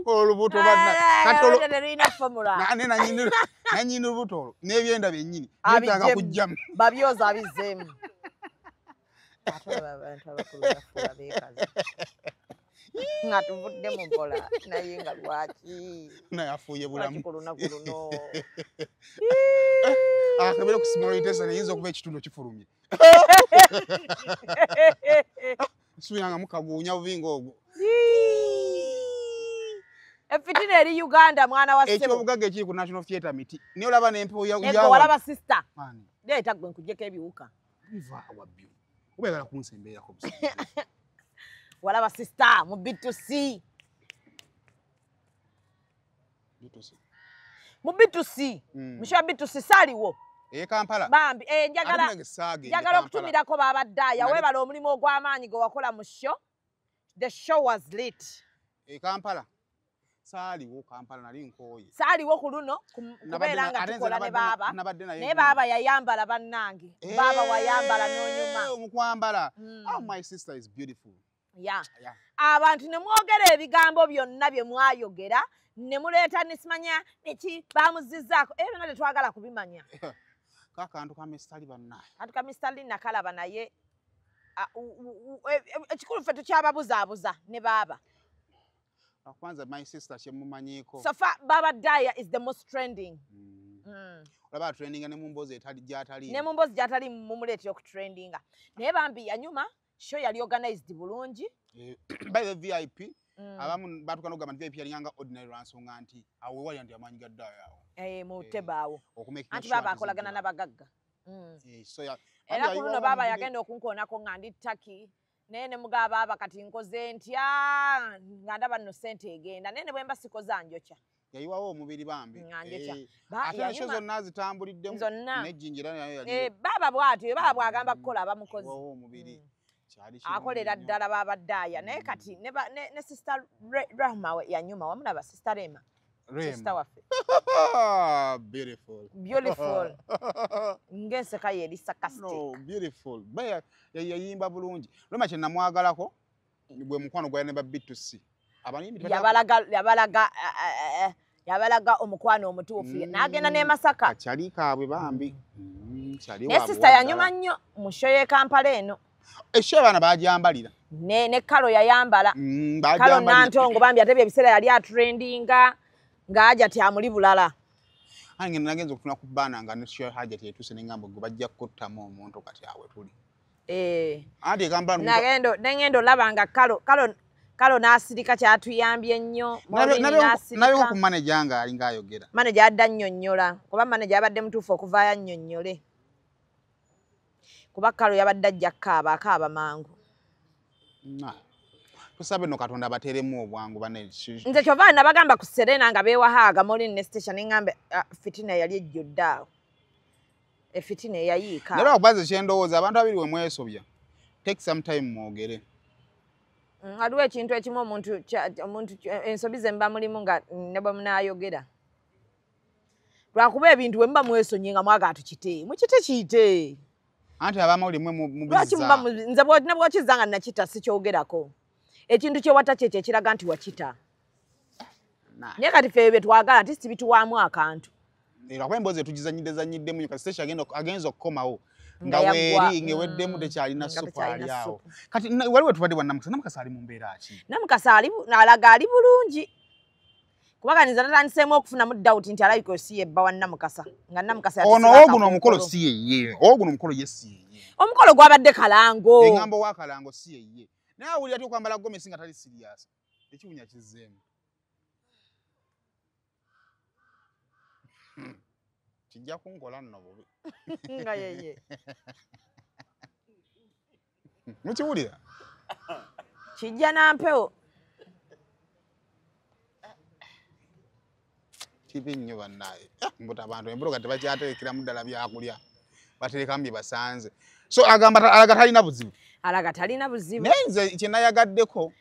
olubuto bana katolo nerina formula nanyini olubuto n'ebyenda byennyini byetaaga kujjamu babyoza abizeemu ate abantu abakulu bafuula beekazi nga tuvudde mu mpola naye nga lwaki naye afuuye bulamu ku lunaku luno akabere ku simulitesa neyinza okuba ekitundu kifulumye suuyanga mukaguunya buvinga ogwo efitina eri Uganda mwana wa ssebo ekyobugaga ekiri ku National Theatre miti niyo olaba n'empewo yawo walaba sister leeta gwe nkujjeko ebiwuka biva awabyo obeegala kunsembeerako busa walaba sister mu B2C mu B2C musha B2C saliwo Kampala bambi njagala okutumirako babaddaaya webala omulimu ogw'amaanyi gwe wakola mu show the show was lit Kampala saaliwo Kampala nali nkooye saaliwo ku luno kubeera nga tukola ne baaba naye baaba yayambala bannange baaba wayambala n'onyuma omukwambala oh my sister is beautiful abantu ne mwogera ebigambo byonna bye mwayogera ne muleeta nesimanya neki bamuzizzaako ebyo byonna tetwagala kubimanya kakantu ka Mr. Libanna kantu ka Mr. Lina kalaba naye ekikulu ffe tukyababuzaabuza ne baaba kwanza my sister kyemumanyiko so far Baba Daya is the most trending olaba trending ne mumbozi gyatali ne mumbozi gyatali mumuleetera okutrendinga naye bambi yanyuma show yali organized bulungi by the VIP abamu batuka nogamba nti VIP yalinganga ordinary ransonga nti awo wali ndi amanyi ga Daya awo mu tebaawo anti baba baba akolagana n'abagagga so ya era ku luno baba yagenda okunkoonako nga ndi Turkey naye ne mugaba aba kati nkoze ntya nga ndaba nno ssente egenda naye ne bwe mba sikoza njokya yayiwawo omubiri bambi ate ate zonna zitambuliddemu nejjingira nayo yali baba bw'atyo baba bw'agamba kukola abamukozi omubiri akolera ddala babaddaaya naye kati ne sister Rahma yanyuma wamu naba sister Rema sister waffe beautiful ng'enseka ye eri sarcastic beautiful yayimba bulungi Rema kye namwagalako gwe mukwano gwa ne ba B2C yabalaga omukwano omutuufu n'agenda ne Masaka kyali kaabwe bambi ne sister yanyuma nnyo mu show ye Kampala eno esho abaana bagyambalira ne Kalo yayambala Kalo Nantongo bambi atebye ebiseera yali atrendinga ng'aja tyamuli bulala ange nagenza okufuna ku bbaana nga ne show haja tetuuse n'engamba gwe bajja kuttamu omuntu kati awe tuli ate Kampala nengendo labanga Kalo n'asirika kyatuyambye nnyo nabe ku manager nga alinga ayogera manager adda nnyonnyola kuba manager abadde mutuufu okuvaayo annyonnyole kuba Kalo yabadde ajja akaaba mangu tusabe no Katonda bateremu obwangu bane nze kyova nabagamba ku Serena nga beewahaaga Morin ne station ngambe fitina yali ejjudde awo fitina yayiika nero okubaza kyendowooza abantu abiri we mwesobya take some time mwogere waliwo ekintu ekimu omuntu ensobi ze mba mulimu nga ne bwe munaayogera lwakuba ebintu bwe muba mwesonye nga mwaga tukite mukite kiyite anti abamawuli mwe mubizza nze ne bw'okizza nga nakita sikyogerako ekintu kyewata kyekyo ekiraga nti wakita naye kati ffe bye twagala nti sibituwaamu akantu lwakuba emboozi etugizanyiddezanyiddemu kasi station agenza okukomawo nga weeri ngeweddemu tekyalina supu ali awo kati waliwo tubadde bwa Namukasa ali mu mbeera ki Namukasa alaga ali bulungi kubaganiza natandiseemu okufunamu dawuti nti alabika osi yebba wa Namukasa nga Namukasa ono oguno omukolo si yeye oguno omukolo ye si yeye omukolo gwabadde kalango engambo wa kalango si yeye naye awulira ati okwambala gomesi nga tali sirias ekiwunya kizzeemu kijja kunkola nno bubi nga yeye mukiwulira kijja nampewo kibi nnyo bannaye mbuta abantu embuga tebakyaterekeramu ddala byakulya baterekamu bye basanze so agamba alaga talina buzibu naye nze kye nayagaddeko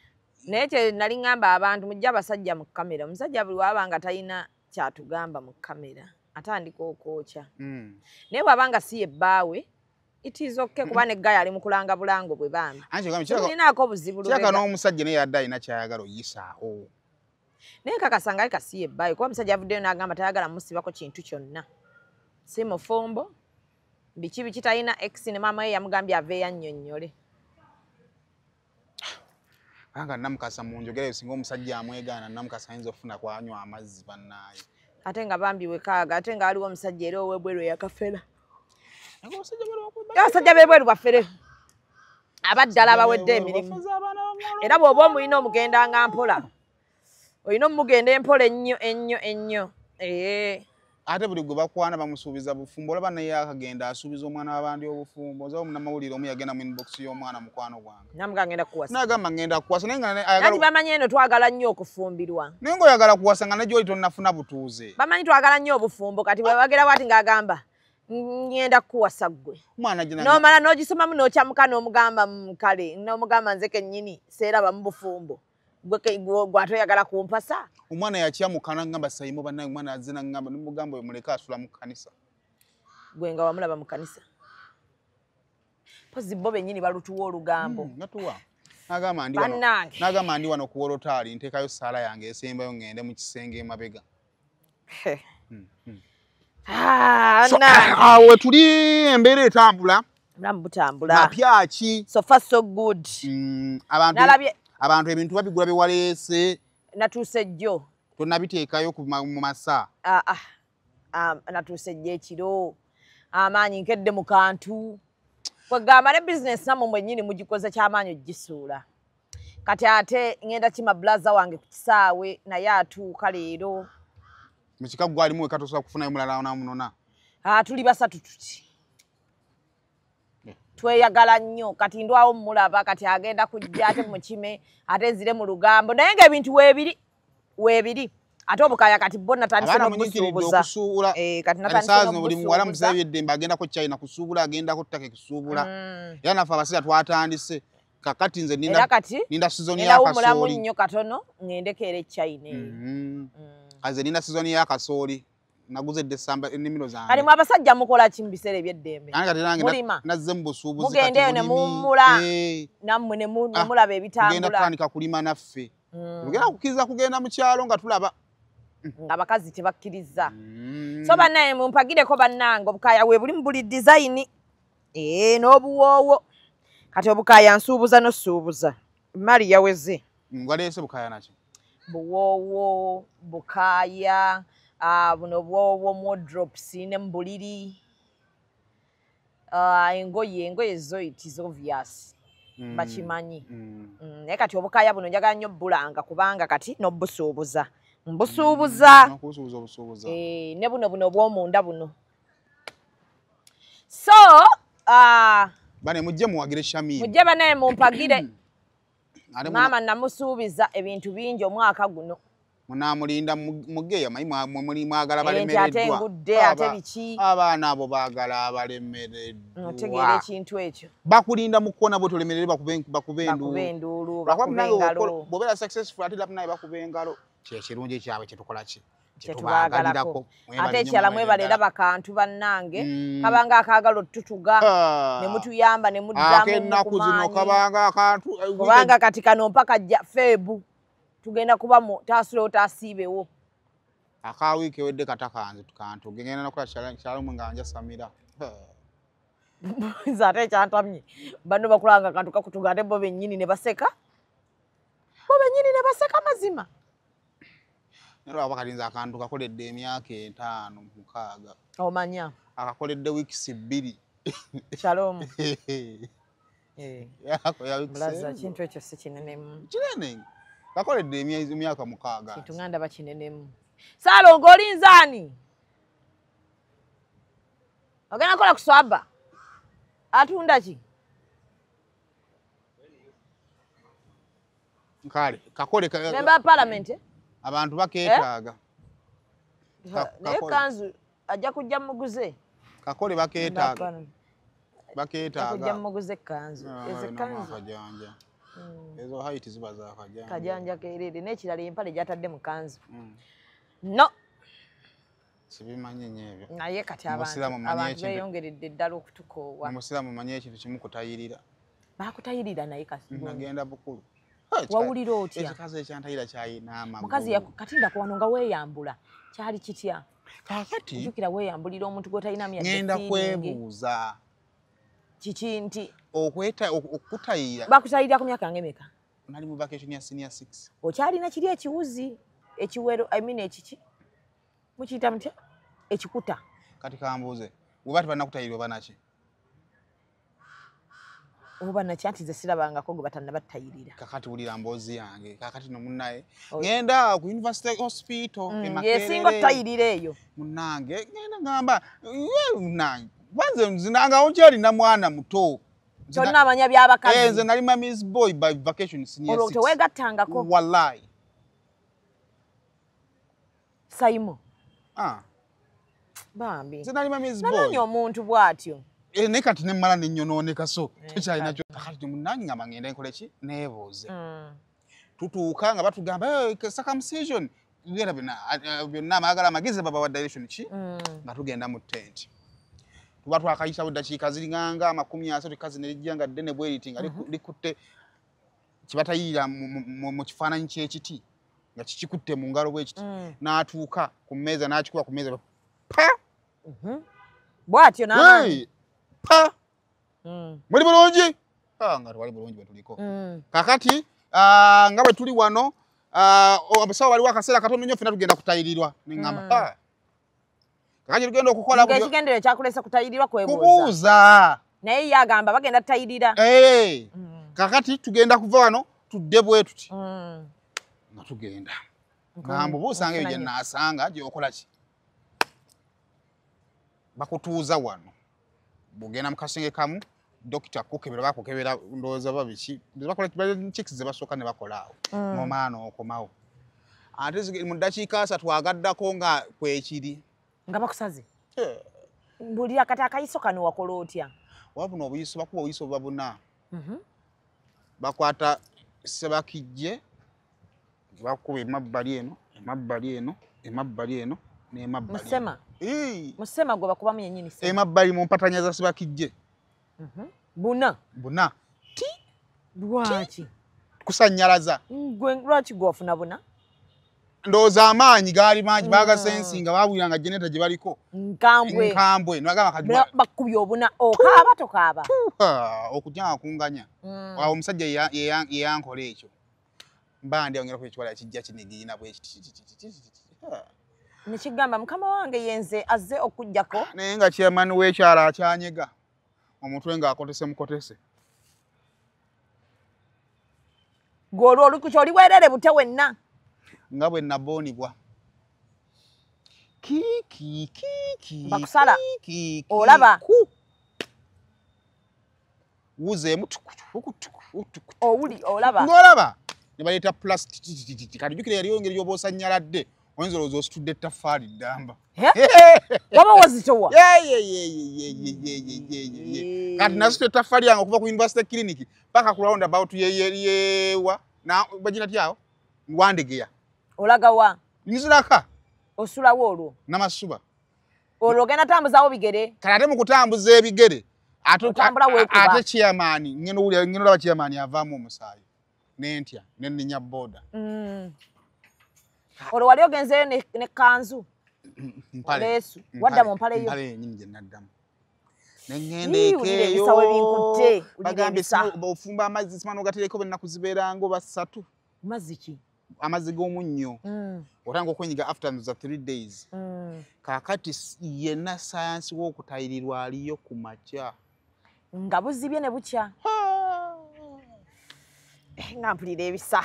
naye kye nali ngamba abantu mujja abasajja mu kamera omusajja buli wabanga talina kyatugamba mu kamera atandika okwokya naye bw'abanga si yebbaawe it is okay kuba ne gaya ali mu kulanga bulango bwe bambi tulinaako obuzibu kiraka n'omusajja naye yadde alina kyayagala oyisaawo naye kakasanga ayi kasi yebbaawe kuba omusajja avuddeyo n'agamba tayagala musibako kintu kyonna si mufumbo biki bikitalina ex ne maama ye yamugambye aveeyo annyonnyole anga Namukasa munjogere singa omusajja amwegaana Namukasa ayinza okufuna kwanywa amazzi bannaaye ate nga bambi wekaaga ate nga aliwo omusajja era ow'ebweru yakafera abasajja b'ebweru bafere abaddala abawedde emirimu era bw'oba omulina omugendanga mpola olina omugenda empola ennyo ate buli gwe bakwana bamusuubiza bufumbo olaba naye akagenda asuubiza omwana w'abandi obufumbo oza omunamawulire omu yagenda mu inbox y'omwana mukwano gwange namugangenda kuwasa nagamba ngenda kuwasa naye nga bamanyi eno twagala nnyo okufumbirwa naye ng'oyagala kuwasa nga nagyoli tonnafuna butuuze bamanyi twagala nnyo obufumbo kati webagera bwati ng'agamba ngenda kuwasa ggwe n'omala n'ogisomamu n'okyamuka n'omugamba kale n'omugamba nze kennyini seeraba mu bufumbo gwatoyagala kumpasa omwana yakyamukana ngamba sayimo bannaye omwana azze nangamba nimugamba muleke asula mu kkanisa gwe nga wamulaba mu kkanisa pozi bo bennyini balutuwa olugambo natuwa nagamba ndi wano ku wolotaali nteekayo saala yange esembayo ngende mu kisenge emabega awe tuli embeera etambula mulamu butambula mapya ki so far so good abantu ebintu babigula bewaleese natuuse jjo tonnabiteekayo mu masa natuuse jjo ekiro amaanyi nkedde mu kantu kwegamba ne bizinesi nammwe mwennyini mugikoze kyamaanyi ogisuula kati ate ngenda kima bulaza wange ku kisaawe naye atuuka leero mukika gwalimu weka tosobola kufunayo mulala namunona tuli basatu tuti tweyagala nnyo kati ndwawo mulaba kati agenda kujja ate mukime ate nzire mu lugambo naye ng'ebintu weebiri ate obukaya kati bo natandise n'obusuubuza kati natandise buli muwala musabye eddembe agenda ku China kusuubula agenda ku ttaka kusuubula era naffe abasira twatandise kakati nze ninda sizoni ya kasooli mulamu nnyo katono ngendekere China aze ninda sizoni ya kasooli naguze December ennimiro zange ali mu abasajja mukola kimbisere byeddembe nazze mu busuubuzi mugende yo ne mummula nammwe ne mulaba ebitambula tugenda kutandika kulima naffe tugenda kukiriza kugenda mu kyalo nga tulaba nga bakazi tebakkiriza so bannaye mumpagireko bannange obukaya we buli mu buli design n'obuwoowo kati obukaya nsuubuza nosuubuza mali yaweze ngaleese bukaya naki buwoowo bukaya buno bwowo wardrobes ne mbuliri engoye zo it is obvious bakimanyi naye kati obukaya buno njagala nnyo bulanga kubanga kati n'obusuubuza mbusuubuza ne buno bw'omunda buno so bane mujje muwagire Shamim mujje banaye mumpagire maama namusuubiza ebintu bingi omwaka guno munamulinda mugeya muli mwagala balemereddwa ate biki abaana abo baagala abalemereddwa otegeera ekintu ekyo bakulinda mu kkoona bwe tolemerere bakubenduulu bw'obeera successful ate naye bakubengalo kyekirungi kyabwe kyetukola ki kyetubaagalako ate ekyala mwebaleera bakantu bannange kabanga akaagala otutuga ne mutuyamba ne muddamu kubanga kati kano mpaka feebu tugenda kuba mu taasulewo taasiibewo akawiiki ewedde katakanze tukantu genda nakola kyalumu nga njasamira nze ate ekyantamye banno bakulanga kantu kakutuga ate bo bennyini ne baseka mazima nero abakalinze akantu kakoledde emyaka 5 6 omanya akakoledde weeks 2 shalom blaza kintu ekyo si kinenemu kinene kakoledde emyaka 6 kintu nganda bakinenemu Salongo olinzaani ogenda kola kuswaba atunda ki nkale kakole member parliament abantu baketaaga naye kanzu ajja kujja muguze kakole baketaaga kujja muguze kanzu kajanja ezo height ziba za kajanja kerere n'ekirala empale gyatadde mu kanzu no sibimanyi nyebyo naye kati abantu beyongeredde ddala okutukoowa omusiraamu manye ekintu kimu kutayirira bakutayirira naye kasi nagenda bukulu wawulira otya ekikazi ekyantayira kyayina amagulu mukazi katinda kuwano nga weeyambula kyali kitya kakati jukira weeyambulira omuntu gwotalina myaka ngenda kwebuuza kiki nti okutayira bakutayirira ku myaka ngemeka nali mu vacation ya senior 6 okyalina kiri ekiwuzi ekiwero ekiki mukiyita mutya ekikuta kati kambuuze bweba tebannakutayirira oba naki oba naki anti ze sirabangako gwe batannabatayirira kakati wulira mboozi yange kakati nomunnaye ngenda ku university hospital yesinga otayirira eyo munnange ngenda ngamba munnange banze nzinanga onkyalina mwana muto tolina amanya by'abakazi nze nali mami's boy by vacation senior 6 olwo teweegattangako wallahi Saimo bambi nze nali mami's boy nanoonya omuntu bw'atyo naye kati nemmala nenyonooneka so tekyalina kyo kakati munnange ngamba ngenda nkole ki neebuuze tutuuka nga batugamba circumcision byonna amaagala amagezi baba wa direction ki nga tugenda mu tent tuba twakayitawo eddakiika ziringanga 30 kazi nerijja nga ddene bweriti nga likutte kibatayirira mu kifaananyi ky'ekiti nga kikikutte mu ngalo bwekiti n'atuuka ku mmeeza n'akikuba ku mmeeza pa bw'atyo n'amaanyi pa muli bulungi nga tewali bulungi bwe tuliko kakati nga bwe tuli wano abasawo waliwo akaseera katono nnyo ffena tugenda kutayirirwa neŋŋamba kakati tugenda okukola ekigendero ekyakulesa kutayirirwa kubuuza naye ye agamba bagenda tutayirira kakati tugenda kuva wano tudde bwe tuti nga tugenda ngamba obuusanga ebyo gye naasanga gyokola ki bakutuuza wano bugenda mu kasenge kamu dokita kukebera bakukebera ndowooza babiki chicks ze basooka ne bakola awo mu maana okomawo ate mu ddakiika 3 agaddako nga kwekiri nga bakusaze buli akati akayiso kano wakola otya wabuna obuyiso bakuba obuyiso babuna bakwata sebakijje bakuba emabbali eno musema musema gwe bakubamu yennyini emabbali mu mpatanya za sebakijje buna ti lwaki kusanyalaza gwe lwaki gwofuna buna ndowooza amaanyi gaali mangi bagasensinga baabuliranga geneta gye baliko nkambwe bakubye obuna okaaba tokaaba okutyanga kunganya awo omusajja yeyankola ekyo mba ndyongera ku ekiwala kijja kinigirina bwekiti nekigamba mukama wange yenze azze okujjako naye nga chairman w'ekyala akyanyega omutwe ng'akotese mukotese gwolwo olukuki oli bwerere bute wenna nga bwe naboonibwa bakusala olaba wuzeemu owuli olaba ng'olaba ne baleeta plastic kati jjukira yaliyo engeri gy'oba osanyaladde oyinza olowooza ositudde ettaffaali ddamba waba wazitowa kati nasitudde ettaffaali yange okuva ku university clinic paka ku roundabout yewa bagina tyawo wandegeya olaga wa nziraka osulawo olwo namasuba olwo ogenda tambuzaawo bigere kati ate mu kutambuza ebigere otambula weekuba ate chairman ngeno olaba chairman avaamu omusaayi nentya nenninya boda olwo wali ogenzeeyo ne kanzu leesu wadda mu mpale yo yenyini gye naddamu negenda ekeeyo bagambye ofumba amazzi simana ogatereeko bennaku zibeeranga oba 3 mazzi ki amazzi g'omunnyo otanga okwenyiga after za 3 days kaakati yenna sayansi w'okutayirirwa aliyo ku makya nga buzibye ne bukya nga mpulira ebisa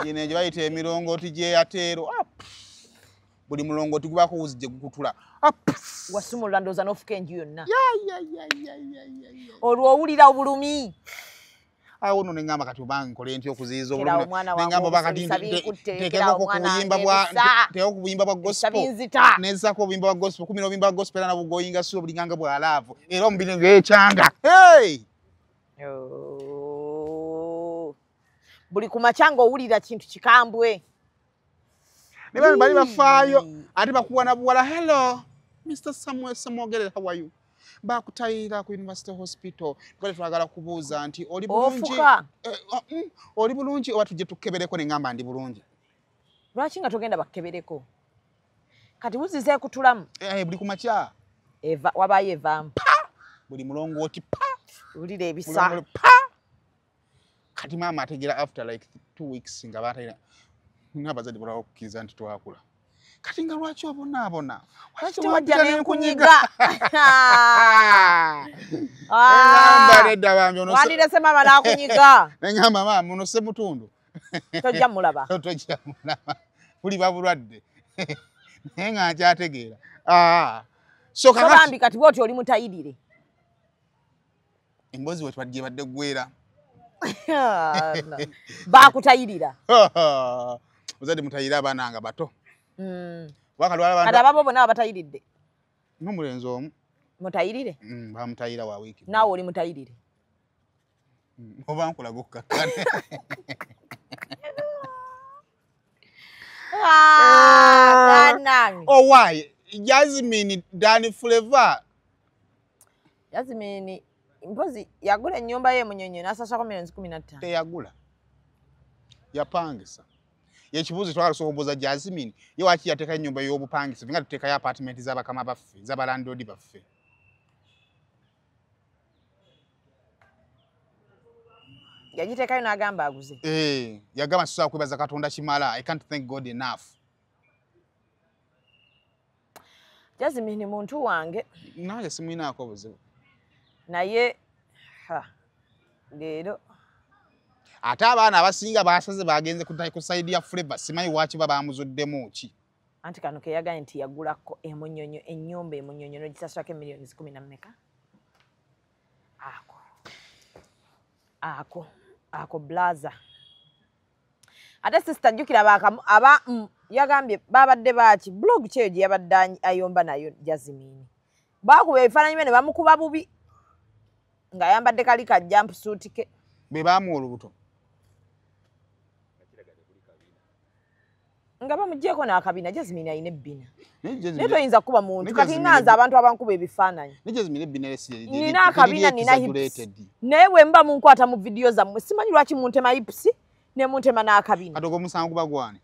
gino egyo bayita emirongooti gyeyateero buli mulongooti gubaako wuzi gye gukutula wasumulula ndooza n'ofuka enju yonna olwo owulira obulumi awo nno neŋŋamba kati oba nkole ntya okuziyiza obulumi neŋŋamba oba kati teekeko ku buyimba bwa gospel nezaako obuyimba bwa gospel kumira obuyimba bwa gospel era nabwo goyinga si obulinganga bwalaavu era omubiri ng'ekyanga buli ku makyanga owulira kintu kikambwe ne bano bali bafaayo ate bakuwa na buwala hello Mr. Samuel Samogere how are you bakutayira ku University Hospital twali twagala kubuuza nti oli bulungi oli bulungi oba tujje tukebereko neŋŋamba ndi bulungi lwaki nga togenda bakebereko kati wuzize kutulamu buli ku makya wabaayo evaamu buli mulongooti wulira ebisa kati maama ategeera after like 2 weeks nga batayira n'abazadde balaba okukkiriza nti twakula kati nga lwaki obonaabona wajja nenkunyiga wandire maama n'akunyiga neŋŋamba maama ono ssemutundu tojja mulaba buli babulwadde naye nga nkyategeera so bambi kati bwoti oli mutayirire emboozi we twadde badde ggwera bakutayirira muzadde mutayira abaana nga bato kati ababo bonna abatayiridde n'omulenzi omu mutayirire bamutayira wa wiiki naawe oli mutayirire oba nkulaga okkakkane owaaye Jasmine Dani Flavor Jasmine mpozi yagula ennyumba ye Munyonyo n'asasako $15,000 teyagula yapangisa yekibuuzo twalasobola okubuuza Jasmine ye waki yateeka ennyumba y'obupangisa nga tuteekayo apartment z'abakama baffe z'abalandoodi baffe yagiteekayo n'agamba aguze yagamba sisobola kwebaza Katonda kimala I can't thank God enough Jasmine muntu wange nange simwinaako buzibu naye leero ate abaana abasinga basaze bagenze ku side ya Flavor simanyi waki babamuzuddemu ki anti kano keyagaye nti yagulako emunyonyo ennyumba emunyonyo n'ogisasulako $10,000 ako blaza ate sister jjukira aba yagambye babadde baaki blog kyeyo gye yabadde ayomba nayo Jasmine baakuba ebifaananyi bye ne bamukuba bubi ng'ayambadde kali ka jumpsuit ke be baamuwa olubuto nga bamugyeko n'akabina Jasmine alina ebbina naye toyinza kuba muntu kati ŋŋanza abantu abankuba ebifaananyi nina akabina nina hips naye bwe mba munkwata mu vidiyo zammwe simanyi lwaki muntema hips ne muntema n'akabina kati ogwo omusango kuba gwani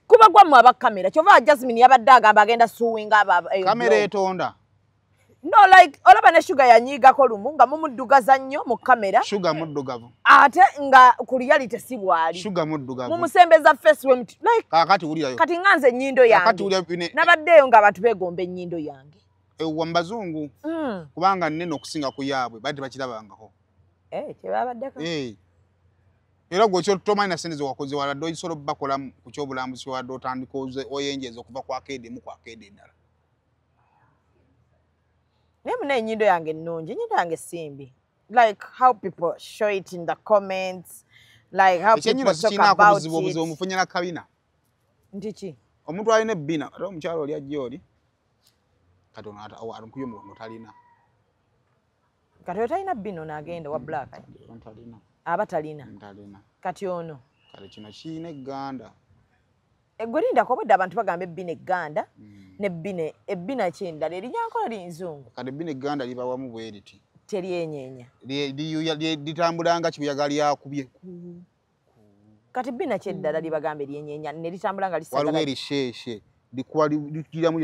kuba gwammwe abakamera kyova Jasmine yabadde agamba agenda suwinga kamera etonda no like olaba ne sugar yanyiigako lumu nga mumuddugaza nnyo mu kamera sugar muddugavu ate nga ku reality si bwali sugar muddugavu mumusembeza face we like kakati wulirayo kati nganze ennyindo yange nabaddeyo ng'abantu beegomba ennyindo yange ewa mu bazungu kubanga nnene okusinga ku yaabwe bali tebakirabangako kyebabaddeko era gwe tomanyi na sente zewakoze waladde oyisobola bakola ku kyobulambuzi wadde otandika oyenjeza okuva ku akeedi emu ku akeedi endala naye muna ennyindo yange ennungi ennyindo yange simbi like how people show it in the comments like how people talk about it obuzibu omufunye na kabina nti ki omuntu alina ebbina ate omukyalo oli ajja oli kati alukuyo mu talina kati otalina bbina onagenda wa black aba talina kati ono kale kino kiina egganda egwerindako obwedde abantu bagamba ebbina egganda ebbina kyendala erinyankola linzungu kati ebbina egganda liba wamu bwe riti teryenyeenya litambulanga kibuyaga lyakubye kati ebbina kyeddala libagamba eryenyeenya ne litambula nga waliwo erisheeshe likiramu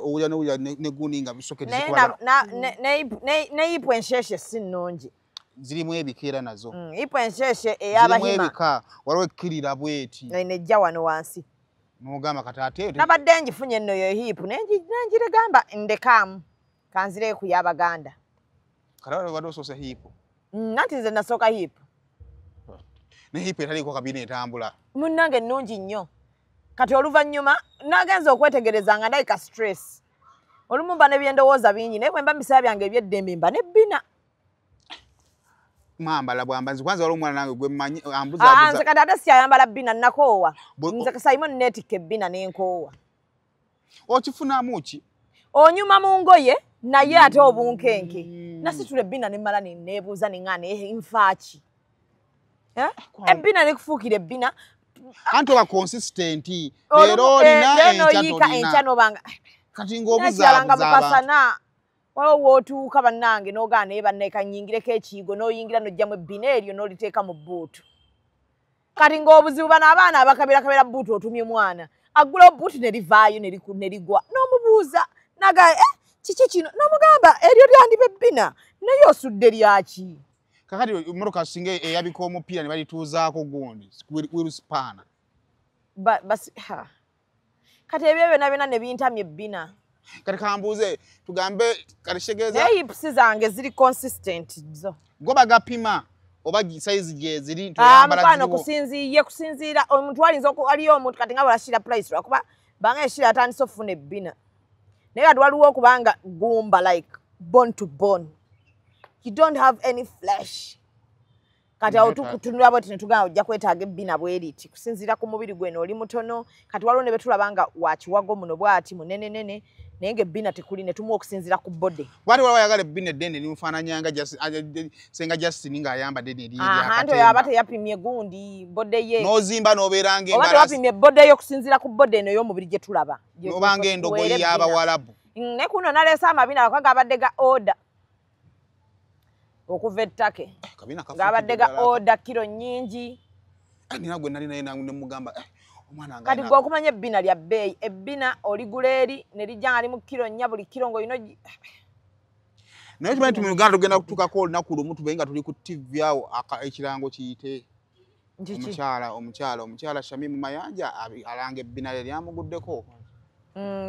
owulya nowulya neguni nga bisokete ne ipu ensheshe si nnungi zirimu ebikeera nazo ipu ensheshe ey'abahima ebika waliwo ekkirira bweti nejja wano wansi nogamba kati ate nabadde ngifunye nno yo hiipu nengiregamba ndekaamu kanzire ku y'abaganda kati badde osoosa hiipu anti nze nasooka hiipu ne hiipu etaliko kabina etambula munnange ennungi nnyo kati oluvannyuma nagenza okwetegereza nga ndayika stress olumu mba nebyendowooza bingi naye bwe mba mbisaba byange ebyeddembe mba nebbina mwambala bwambazi kwanza waliwo omwana nange gwe mmanyi nze kati ate siyayambala bbina nakoowa nze kasayimo neetikka ebbina nenkoowa okifunamu ki onyuma mu ngoye naye ate obunkenke nasitula ebbina nemmala neebuuza neŋŋaana nfaaki ebbina nekufuukira ebbina anti oba consistenti leero olina enkya nobanga kati ng'obuzaabuza mukasana waliwo wootuuka bannange n'ogaana naye bannaeka nnyingireko ekiyigo n'oyingira n'ojjamu ebbina eryo n'oliteeka mu bbuutu kati ng'obuzibu bano abaana abakaberakabera bbuutu otumye mwana aggulawo bbuutu ne livaayo ne ligwa n'omubuuza naga kiki kino n'omugamba eryo lyandiba ebbina naye osudde lyaki kakati emmotoka singa eyabika omupiira ne balituuzaako gundi wirusipaana kati ebyo byonna byonna ne bintamya ebbina kati kambuuze tugambe kati kitegeeza naye hipusi zange ziri consistent zo go bagapima oba size gye ziri mukwano kusinziira omuntu aliyo omuntu kati nga bwalashira price lwakuba banga eshira atandise okufuna ebbina naye kati waliwo okubanga gumba like bone to bone you don't have any flesh kati awo tukutunula bweti netugamba ojja kwetaaga ebbina bweriti kusinziira ku mubiri gwe oli mutono kati waliwo ne betulabanga wakiwago muno bwati munenenene naye ng'ebbina tekuli ne tumuwa okusinziira ku bode wali waliwo ayagala ebbina eddene limufaananyanga senga Justin ng'ayambadde anti oyo aba teyapimye gundi bode ye n'ozimba n'obeeranga oba tewapimye bode yo okusinziira ku bode eno ey'omubiri gye tulaba n'obanga endogoyi y'Abawarabu ne kuno naleese amabina akaga abadde ga oda okuva ettake ng'abadde ga oda kiro nnyingi nina gwe nali naye nemugamba kati gwe okumanya ebbina lya bbeeyi ebbina oligula eri ne lijja nga limu kiro nnya buli kiro ng'olina naye kimanyi nti mu Uganda tugenda kutuukako olunaku lumu tube nga tuli ku TV awo ekirango kiyite omukyala Shamimu Mayanja alanga ebbina lye lyamuguddeko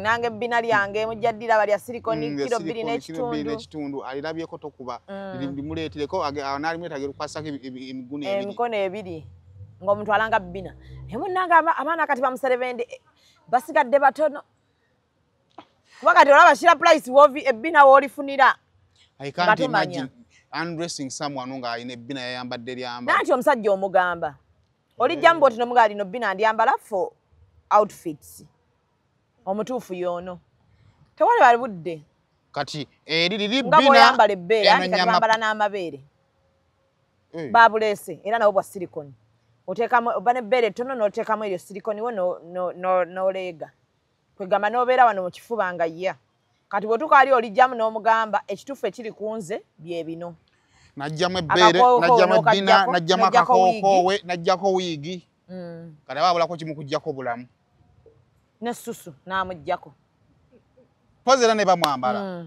nange ebbina lyange mujjaddira balya silikoni kiro 2 n'ekitundu alirabyeko tokuba limuleetereko nalimwetagera okukwasako emikono ebiri ng'omuntu alanga bbina naye munnange abaana kati bamuserebende basigadde batono kuba kati olaba shira price ebbina woolifunira I can't imagine undressing someone nga alina ebbina yayambadde lyamba nanti omusajja omugamba oli jambo tino mugali no bina ndiambala for outfits omutuufu yono tewali bali budde kati liri nga bina yambala ebbeere andi kati bambala n'amabeere babulese era nabo bwa silicone oteekamu oba n'ebbeere ettono n'oteekamu eryo silicone wo n'oleega kwegamba n'obeera wano mu kifuba nga ya kati bw'otuuka ali olijjamu n'omugamba ekituufu ekiri ku nze bye bino najjamu ebbeere najjamu ebbina najjamu akakookoowe najjako wiigi kati ababulako kimu kujjako bulamu n'essusu n'amuggyako pozi era ne bamwambala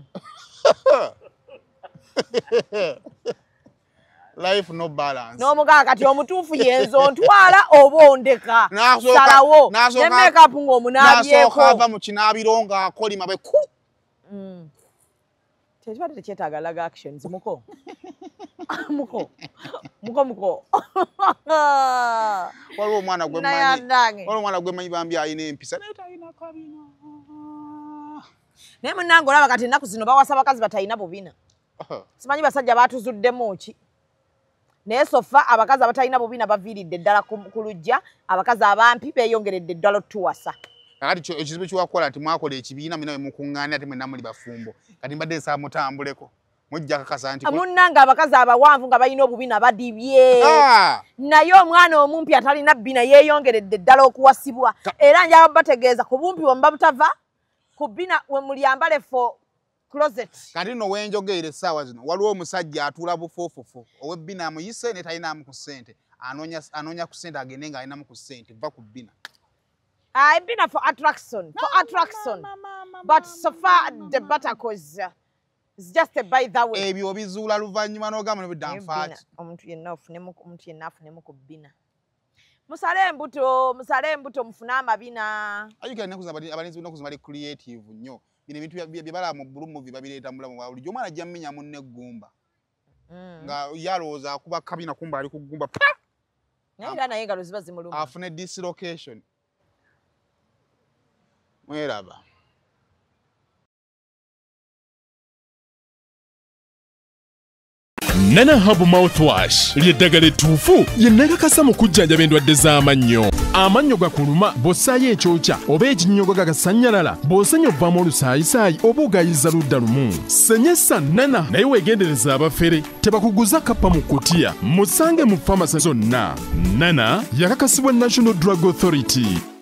life no balance n'omugamba kati omutuufu yenzo ntwala oba ondeka salawo ne make-up ng'omunaabyeko n'asooka ava mu kinaabiro ng'akolima be ku tekibadde tekyetaaga laga actions muko waliwo omwana gwemanyi bambi alina empisa naye talina kabina naye munnange olaba kati ennaku zino bawasa abakazi batalina bubina simanyi basajja baatuzuddemu ki naye sofa abakazi abatalina bubina baviiridde ddala ku lujja abakazi abampi beeyongeredde eddala otuwasa kati ekizibu kiwakola nti mwakola ekibiina mina mukuŋŋaanira ate mwenna muli bafumbo kati mbadde nsaba mutambuleko mujja kakasa nti munnange abakazi abawanvu nga balina obubina badibye naye omwana omumpi atalina bbina yeeyongeredde ddala okuwasibwa era njaba bategeeza ku bumpi bwemba butava ku bbina we mulyambale for closet kati nno wenjogeere essaawa zino waliwo omusajja atuula bufuufufu ow'ebbina amuyise ne talinaamu ku ssente anoonya ku ssente agende nga alinamu ku ssente va ku bbina I've been for attraction, but so far the battacos is just a by the way. Ebyo bizuula luvannyuma n'ogamba ne bidda nfaati. Omuntu yenna afunemu ku bbina. Musale embuto mufune amabina. Ayika ennaku zino abalenzi b'ennaku zino bali creative nnyo. Bino ebintu bye bala mu Blue Movie babireeta mu bulamu bwabwe. Bulijjo omwana ajja mmenya munne eggumba. Nga yalowooza akuba kabina kumba ali ku ggumba. Naye engalo ziba zimuluma. Afune dislocation. Mweraba. Nana Herbal Mouthwash lyeddagala ettuufu lye nnakakasa mu kujjanjaba endwadde z'amannyo. Amannyo gakuluma bw'ossaayo ekyokya oba ekinnyogo gagasanyalala bw'osenya ovaamu olusaayisaayi oba ogayiza ludda lumu. Senyesa Nana naye weegendereza abafere tebakuguza kappa mu kkutiya musange mu famasi zonna. Nana yakakasibwa National Drug Authority.